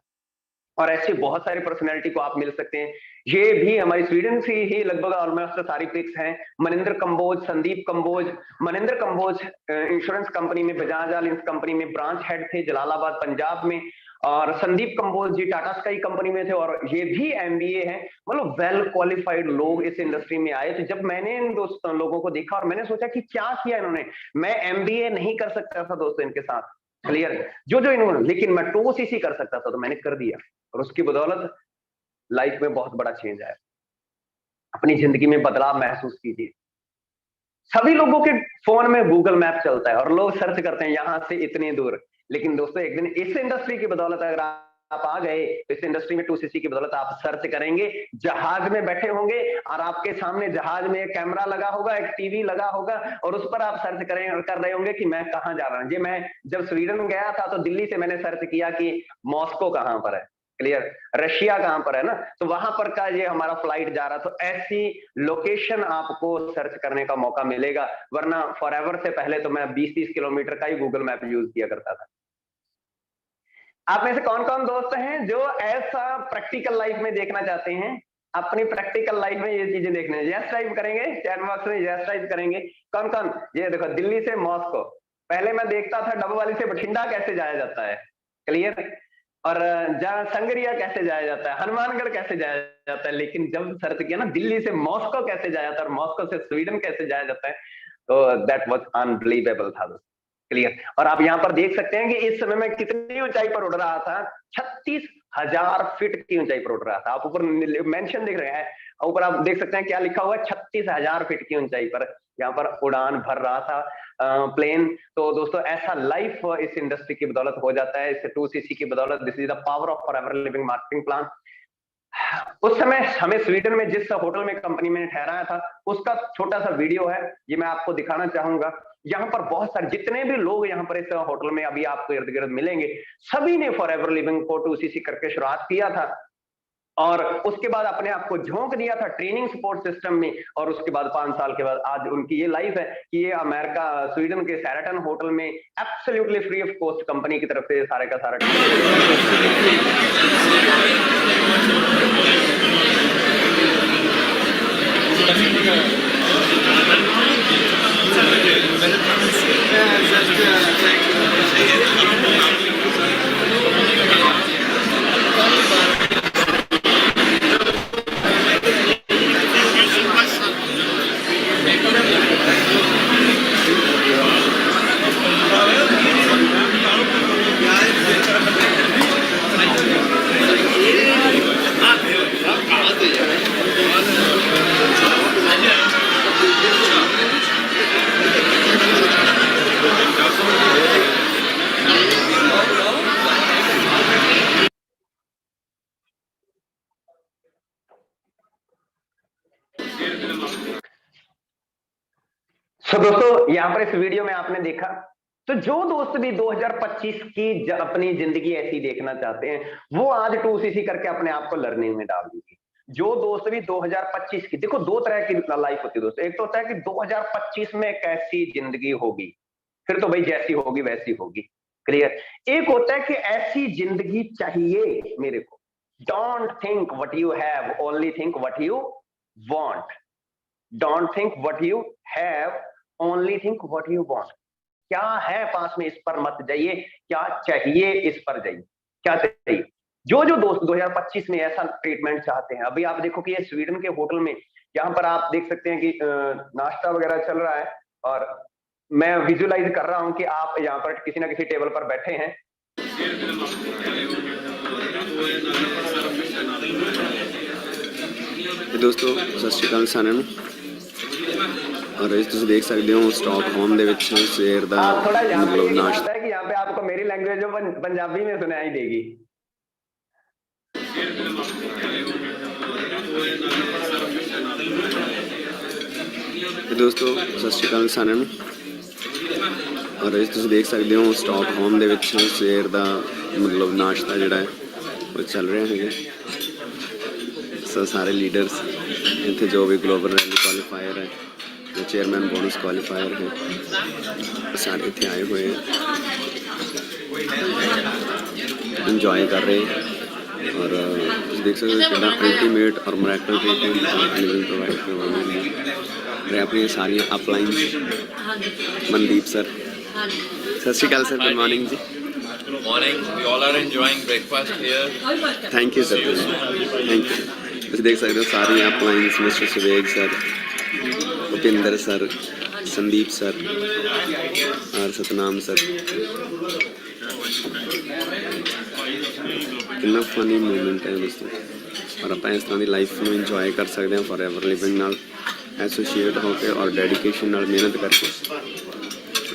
और ऐसी बहुत सारी पर्सनैलिटी को आप मिल सकते हैं, ये भी हमारी स्वीडन से ही लगभग ऑलमोस्ट सारी पिक्स हैं। मनिंदर कंबोज, संदीप कंबोज, मनिंदर कंबोज इंश्योरेंस कंपनी में, बजाज एलायंस कंपनी में ब्रांच हेड थे जलालाबाद पंजाब में, और संदीप कंबोज जी टाटा स्काई कंपनी में थे, और ये भी MBA हैं। मतलब वेल क्वालिफाइड लोग इस इंडस्ट्री में आए। तो जब मैंने इन दोस्तों लोगों को देखा और मैंने सोचा कि क्या किया इन्होंने, मैं MBA नहीं कर सकता था दोस्तों इनके साथ, क्लियर, जो इन्होंने, लेकिन मैं 2CC कर सकता था, तो मैंने कर दिया, और उसकी बदौलत लाइफ में बहुत बड़ा चेंज आया। अपनी जिंदगी में बदलाव महसूस कीजिए। सभी लोगों के फोन में गूगल मैप चलता है और लोग सर्च करते हैं यहां से इतनी दूर, लेकिन दोस्तों एक दिन इस इंडस्ट्री की बदौलत अगर आप आ गए, इस इंडस्ट्री में 2CC की बदौलत आप सर्च करेंगे, जहाज में बैठे होंगे और आपके सामने जहाज में एक कैमरा लगा होगा, एक टीवी लगा होगा, और उस पर आप सर्च कर रहे होंगे कि मैं कहां जा रहा हूं। ये मैं जब स्वीडन गया था तो दिल्ली से मैंने सर्च किया कि मॉस्को कहां पर है, क्लियर, रशिया कहां पर है ना, तो वहां पर का ये हमारा फ्लाइट जा रहा। तो ऐसी लोकेशन आपको सर्च करने का मौका मिलेगा, वरना फॉरएवर से पहले तो मैं 20-30 किलोमीटर का ही गूगल मैप यूज किया करता था। आप में से कौन कौन दोस्त हैं जो ऐसा प्रैक्टिकल लाइफ में देखना चाहते हैं, अपनी प्रैक्टिकल लाइफ में ये चीजें देखने? यस टाइप करेंगे चैट बॉक्स में, यस टाइप करेंगे। कौन कौन? ये देखो, दिल्ली से मॉस्को, पहले मैं देखता था डब्बा वाली से बठिंडा कैसे जाया जाता है, क्लियर। और जहाँ संगरिया कैसे जाया जाता है, हनुमानगढ़ कैसे जाया जाता है, लेकिन जब सर्च किया ना दिल्ली से मॉस्को कैसे जाया जाता है और मॉस्को से स्वीडन कैसे जाया जाता है, तो दैट वाज अनबिलीवेबल था दोस्तों। क्लियर। और आप यहाँ पर देख सकते हैं कि इस समय मैं कितनी ऊंचाई पर उड़ रहा था, 36,000 फीट की ऊंचाई पर उड़ रहा था। आप ऊपर मेंशन देख रहे हैं, ऊपर आप देख सकते हैं क्या लिखा हुआ है, 36,000 फीट की ऊंचाई पर यहाँ पर उड़ान भर रहा था प्लेन। तो दोस्तों ऐसा लाइफ इस इंडस्ट्री की बदौलत हो जाता है, इस 2cc की बदौलत। This is the power of forever living marketing plan. उस समय हमें स्वीडन में जिस होटल में कंपनी में ठहराया था, उसका छोटा सा वीडियो है, ये मैं आपको दिखाना चाहूंगा। यहाँ पर बहुत सारे जितने भी लोग यहाँ पर इस होटल में अभी आपको इर्द गिर्द मिलेंगे, सभी ने फॉरएवर लिविंग को 2cc करके शुरुआत किया था और उसके बाद अपने आप को झोंक दिया था ट्रेनिंग सपोर्ट सिस्टम में। और उसके बाद 5 साल के बाद आज उनकी ये लाइफ है कि ये अमेरिका स्वीडन के शैराटन होटल में absolutely free of cost company की तरफ से सारे का सारा तो दोस्तों यहाँ पर इस वीडियो में आपने देखा, तो जो दोस्त भी 2025 की अपनी जिंदगी ऐसी देखना चाहते हैं, वो आज 2cc करके अपने आप को लर्निंग में डाल दीजिए। जो दोस्त भी 2025 की, देखो 2 तरह की लाइफ होती है दोस्तों। एक तो होता है कि 2025 में कैसी जिंदगी होगी, फिर तो भाई जैसी होगी वैसी होगी। क्लियर। एक होता है कि ऐसी जिंदगी चाहिए मेरे को। Don't think what you have, only think what you want. Don't think what you have, only think what you want. क्या है पास में इस पर मत जाइए, क्या चाहिए इस पर जाइए। क्या चाहिए? जो जो दोस्त 2025 में ऐसा ट्रीटमेंट चाहते हैं, अभी आप देखो कि ये स्वीडन के होटल में यहाँ पर आप देख सकते हैं कि नाश्ता वगैरह चल रहा है और मैं विजुअलाइज कर रहा हूं कि आप यहाँ पर किसी ना किसी टेबल पर बैठे हैं। दोस्तों सत श्री अकाल साਰਿਆਂ ਨੂੰ। और इस तुम देख सकते हो स्टॉकहोम ਦੇ ਵਿੱਚ ਸਵੇਰ ਦਾ मतलब नाश्ता है कि यहाँ पे आपको मेरी लैंग्वेज जो पंजाबी में सुनाई देगी। दोस्तों सत श्री अकाल साਰਿਆਂ ਨੂੰ। और इस तुम देख सकते हो स्टॉकहोम ਦੇ ਵਿੱਚ ਸਵੇਰ ਦਾ मतलब नाश्ता ਜਿਹੜਾ ਹੈ ਉਹ ਚੱਲ ਰਿਹਾ ਹੈਗਾ। सो सारे लीडर्स इतने जो भी ग्लोबल रैली क्वालीफायर है, जो चेयरमैन बोनस क्वालीफायर है, सारे इतने आए हुए हैं, इंजॉय कर रहे हैं। और देख सकते हो कितना अल्टीमेट और मरैकल ट्रीटमेंट प्रोवाइड करवाने अपनी सारी अपलाइंस। Mandeep sir, Sat Shri Akal sir, good morning जी। Good morning. We all are enjoying breakfast here. Thank you sir, thank you. ਤੁਸੀਂ देख सकते हो सारी appliances, mister Suveg sir, Bhupinder sir, Sandeep sir और सतनाम सर। कितना फनी मूवमेंट है दोस्तों। और आप इस तरह की लाइफ में इंजॉय कर सकते हैं फॉरएवर लिविंग नाल एसोसीएट होकर और डेडिकेशन नाल मेहनत करके।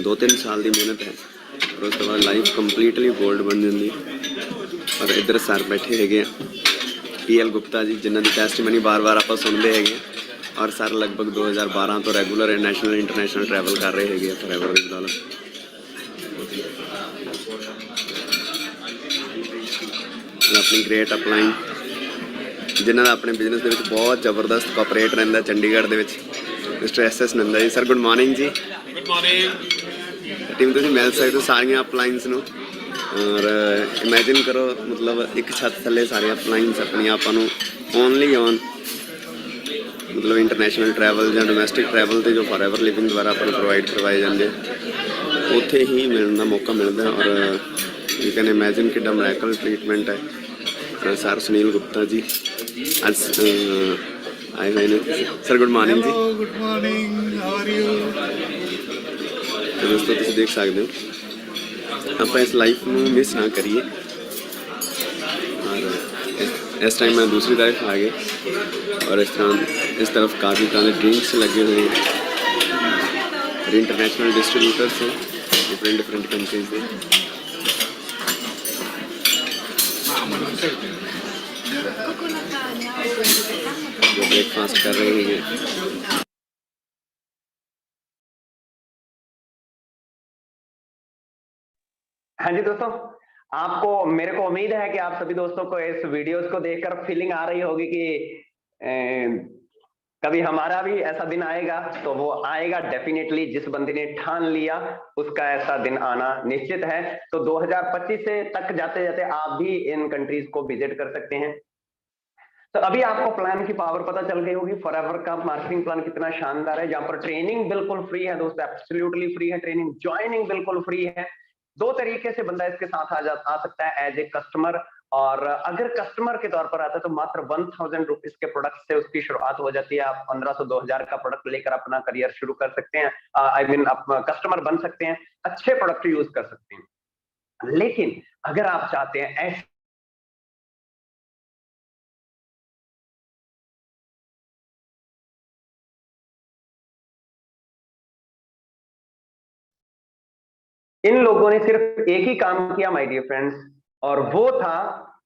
2-3 साल की मेहनत है और उस तो बाद लाइफ कंप्लीटली गोल्ड बन जाती। और इधर सर बैठे है PL गुप्ता जी, जिन्हों की टेस्टमनी बार बार आप सुनते हैं। और सर लगभग 2012 तो रेगूलर नेशनल इंटरनेशनल ट्रैवल कर रहे हैं फॉरएवर की बदौलत। अपनी ग्रेट अपलाइन जिन्हों का अपने बिजनेस के बहुत जबरदस्त कोऑपरेट रहा चंडीगढ़ के mister SS Nanda ji. Sir good morning जी। Good morning. टीम तुम मिल सकते हो सारिया अपलाइंस नूं। और इमेजिन करो मतलब एक छत थले सारे अपलाइंस अपनी आपू ओनली ऑन मतलब इंटरनेशनल ट्रैवल या डोमैसटिक ट्रैवल से जो फॉरएवर लिविंग द्वारा अपन प्रोवाइड करवाए जाते उत्थे ही मिलने का मौका मिलता। और यू कैन इमेजिन कि मैरेकल ट्रीटमेंट है। सर सुनील गुप्ता जी आज आए हुए ने। Sir good morning ji. Good morning, how are you? तो दोस्तों तुम देख सकते हो आप इस लाइफ में मिस ना करिए। और इस टाइम मैं दूसरी तरफ आ गए और इस तरफ काफ़ी तरह के ड्रिंक्स लगे हुए हैं। इंटरनेशनल डिस्ट्रीब्यूटर्स हैं डिफरेंट कंट्रीज में। जो ब्रेकफास्ट कर रहे हैं। हाँ जी दोस्तों, आपको मेरे को उम्मीद है कि आप सभी दोस्तों को इस वीडियोस को देखकर फीलिंग आ रही होगी कि कभी हमारा भी ऐसा दिन आएगा। तो वो आएगा डेफिनेटली, जिस बंदे ने ठान लिया उसका ऐसा दिन आना निश्चित है। तो 2025 से तक जाते जाते आप भी इन कंट्रीज को विजिट कर सकते हैं। तो अभी आपको प्लान की पावर पता चल गई होगी। फॉरएवर का मार्केटिंग प्लान कितना शानदार है, जहां पर ट्रेनिंग बिल्कुल फ्री है दोस्तों, एब्सोल्युटली फ्री है। ट्रेनिंग ज्वाइनिंग बिल्कुल फ्री है। दो तरीके से बंदा इसके साथ आ सकता है, एज ए कस्टमर, और अगर कस्टमर के तौर पर आता है तो मात्र 1000 रुपीज के प्रोडक्ट से उसकी शुरुआत हो जाती है। आप 1500-2000 का प्रोडक्ट लेकर अपना करियर शुरू कर सकते हैं। आई मीन आप कस्टमर बन सकते हैं, अच्छे प्रोडक्ट यूज कर सकते हैं। लेकिन अगर आप चाहते हैं ऐसे इन लोगों ने सिर्फ एक ही काम किया माय डियर फ्रेंड्स, और वो था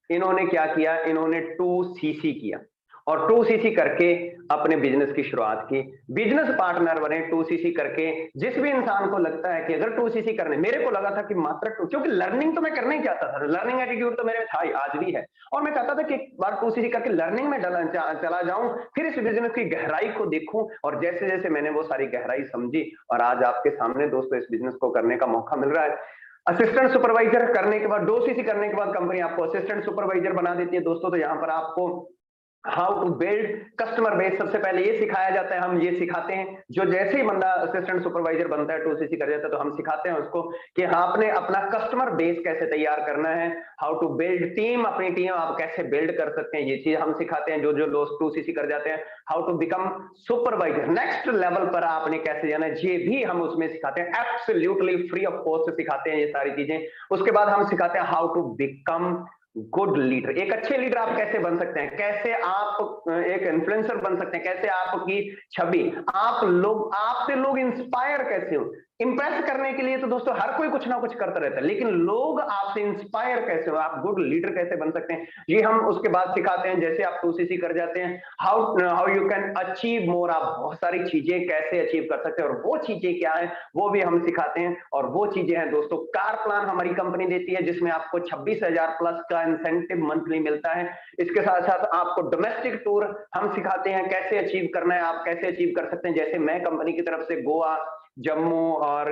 इन्होंने क्या किया, इन्होंने 2CC किया और 2CC करके अपने बिजनेस की शुरुआत की। बिजनेस पार्टनर बने 2CC करके। जिस भी इंसान को लगता है कि अगर 2CC करने, मेरे को लगा था कि मात्र क्योंकि लर्निंग तो मैं करना ही चाहता था, लर्निंग एटीट्यूड तो मेरे में था ही, आज भी है, और मैं चाहता था कि एक बार 2CC करके लर्निंग में चला जाऊं, फिर इस बिजनेस की गहराई को देखूं। और जैसे जैसे मैंने वो सारी गहराई समझी और आज आपके सामने दोस्तों इस बिजनेस को करने का मौका मिल रहा है। असिस्टेंट सुपरवाइजर करने के बाद, 2CC करने के बाद कंपनी आपको असिस्टेंट सुपरवाइजर बना देती है दोस्तों। तो यहाँ पर आपको how to build customer base सबसे पहले ये सिखाया जाता है। हम ये सिखाते हैं, जो जैसे ही बंदा असिस्टेंट सुपरवाइजर बनता है 2CC कर जाता है, तो हम सिखाते हैं उसको कि हाँ आपने अपना कस्टमर बेस कैसे तैयार करना है, हाउ टू बिल्ड टीम, अपनी टीम आप कैसे बिल्ड कर सकते हैं, ये चीज हम सिखाते हैं। जो लोग 2CC कर जाते हैं, how to become supervisor, next level पर आपने कैसे जाना है, ये भी हम उसमें सिखाते हैं। एब्सोल्युटली फ्री ऑफ कॉस्ट सिखाते हैं ये सारी चीजें। उसके बाद हम सिखाते हैं how to become good leader. एक अच्छे लीडर आप कैसे बन सकते हैं, कैसे आप एक इन्फ्लुएंसर बन सकते हैं, कैसे आपकी छवि, आपसे लोग इंस्पायर कैसे हो। इंप्रेस करने के लिए तो दोस्तों हर कोई कुछ ना कुछ करता रहता है, लेकिन लोग आपसे इंस्पायर कैसे हो, आप गुड लीडर कैसे बन सकते हैं, ये हम उसके बाद सिखाते हैं। जैसे आप 2CC कर जाते हैं, how you can achieve more, आप बहुत सारी चीजें कैसे अचीव कर सकते हैं, और वो चीजें क्या है वो भी हम सिखाते हैं। और वो चीजें हैं दोस्तों, कार प्लान हमारी कंपनी देती है, जिसमें आपको 26,000 प्लस का इंसेंटिव मंथली मिलता है। इसके साथ साथ आपको डोमेस्टिक टूर हम सिखाते हैं कैसे अचीव करना है, आप कैसे अचीव कर सकते हैं। जैसे मैं कंपनी की तरफ से गोवा, जम्मू और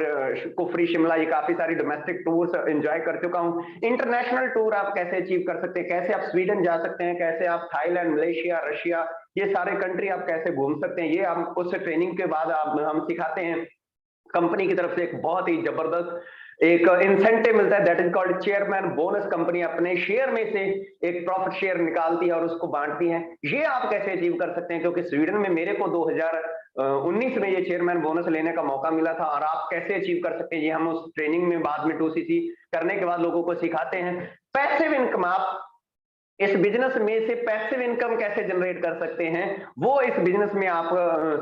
कुफरी, शिमला, ये काफी सारी डोमेस्टिक टूर्स एंजॉय कर चुका हूं। इंटरनेशनल टूर आप कैसे अचीव कर सकते हैं, कैसे आप स्वीडन जा सकते हैं, कैसे आप थाईलैंड, मलेशिया, रशिया, ये सारे कंट्री आप कैसे घूम सकते हैं, ये हम उस ट्रेनिंग के बाद हम सिखाते हैं। कंपनी की तरफ से एक बहुत ही जबरदस्त एक इंसेंटिव मिलता है, that is called chairman bonus. Company अपने शेयर में से एक प्रॉफिट शेयर निकालती है और उसको बांटती है। ये आप कैसे अचीव कर सकते हैं, क्योंकि स्वीडन में मेरे को 2019 में ये चेयरमैन बोनस लेने का मौका मिला था, और आप कैसे अचीव कर सकते हैं ये हम उस ट्रेनिंग में बाद में 2CC करने के बाद लोगों को सिखाते हैं। पैसिव इनकम, आप इस बिजनेस में से पैसिव इनकम कैसे जनरेट कर सकते हैं, वो इस बिजनेस में आप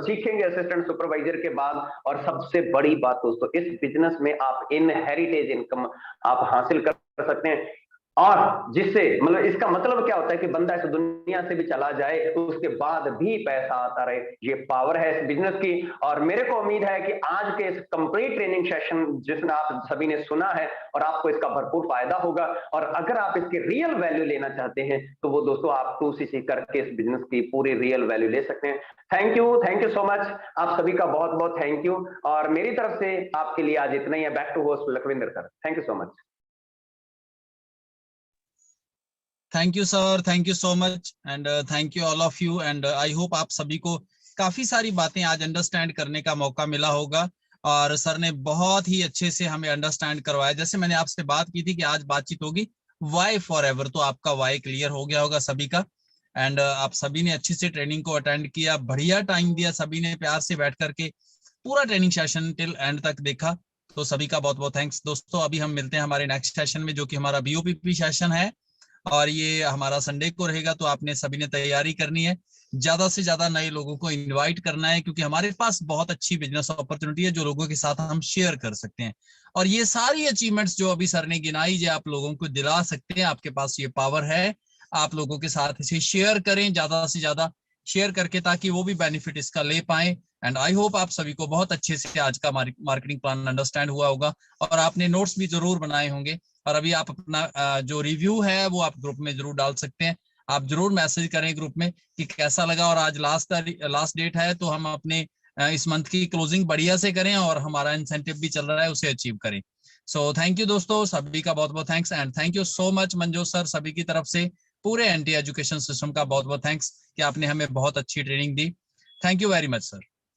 सीखेंगे असिस्टेंट सुपरवाइजर के बाद। और सबसे बड़ी बात दोस्तों, इस बिजनेस में आप इनहेरिटेज इनकम आप हासिल कर सकते हैं। और जिससे मतलब इसका मतलब क्या होता है कि बंदा इस दुनिया से भी चला जाए उसके बाद भी पैसा आता रहे। ये पावर है इस बिजनेस की। और मेरे को उम्मीद है कि आज के इस कंप्लीट ट्रेनिंग सेशन जिसने आप सभी ने सुना है और आपको इसका भरपूर फायदा होगा। और अगर आप इसकी रियल वैल्यू लेना चाहते हैं तो वो दोस्तों आप 2CC करके इस बिजनेस की पूरी रियल वैल्यू ले सकते हैं। थैंक यू सो मच, आप सभी का बहुत बहुत थैंक यू। और मेरी तरफ से आपके लिए आज इतना ही है। Back to host Lakhwinder sir, thank you so much. Thank you sir, thank you so much and thank you all of you and I hope आप सभी को काफी सारी बातें आज अंडरस्टैंड करने का मौका मिला होगा। और सर ने बहुत ही अच्छे से हमें अंडरस्टैंड करवाया। जैसे मैंने आपसे बात की थी कि आज बातचीत होगी वाई फॉर एवर, तो आपका वाई क्लियर हो गया होगा सभी का। एंड आप सभी ने अच्छे से ट्रेनिंग को अटेंड किया, बढ़िया टाइम दिया, सभी ने प्यार से बैठ करके पूरा ट्रेनिंग सेशन टिल एंड तक देखा, तो सभी का बहुत बहुत थैंक्स दोस्तों। अभी हम मिलते हैं हमारे नेक्स्ट सेशन में, जो कि हमारा BOPP सेशन है, और ये हमारा संडे को रहेगा। तो आपने सभी ने तैयारी करनी है, ज्यादा से ज्यादा नए लोगों को इनवाइट करना है, क्योंकि हमारे पास बहुत अच्छी बिजनेस अपॉर्चुनिटी है जो लोगों के साथ हम शेयर कर सकते हैं। और ये सारी अचीवमेंट्स जो अभी सर ने गिनाई, जो आप लोगों को दिला सकते हैं, आपके पास ये पावर है, आप लोगों के साथ इसे शेयर करें, ज्यादा से ज्यादा शेयर करके, ताकि वो भी बेनिफिट इसका ले पाए। एंड आई होप आप सभी को बहुत अच्छे से आज का मार्केटिंग प्लान अंडरस्टैंड हुआ होगा, और आपने नोट्स भी जरूर बनाए होंगे। और अभी आप अपना जो रिव्यू है वो आप ग्रुप में जरूर डाल सकते हैं। आप जरूर मैसेज करें ग्रुप में कि कैसा लगा, और आज लास्ट डेट है, तो हम अपने इस मंथ की क्लोजिंग बढ़िया से करें, और हमारा इंसेंटिव भी चल रहा है उसे अचीव करें। सो थैंक यू दोस्तों, सभी का बहुत बहुत thanks, and thank you so much Manjot sir, सभी की तरफ से पूरे NT एजुकेशन सिस्टम का बहुत बहुत थैंक्स कि आपने हमें बहुत अच्छी training the. Thank you very much sir.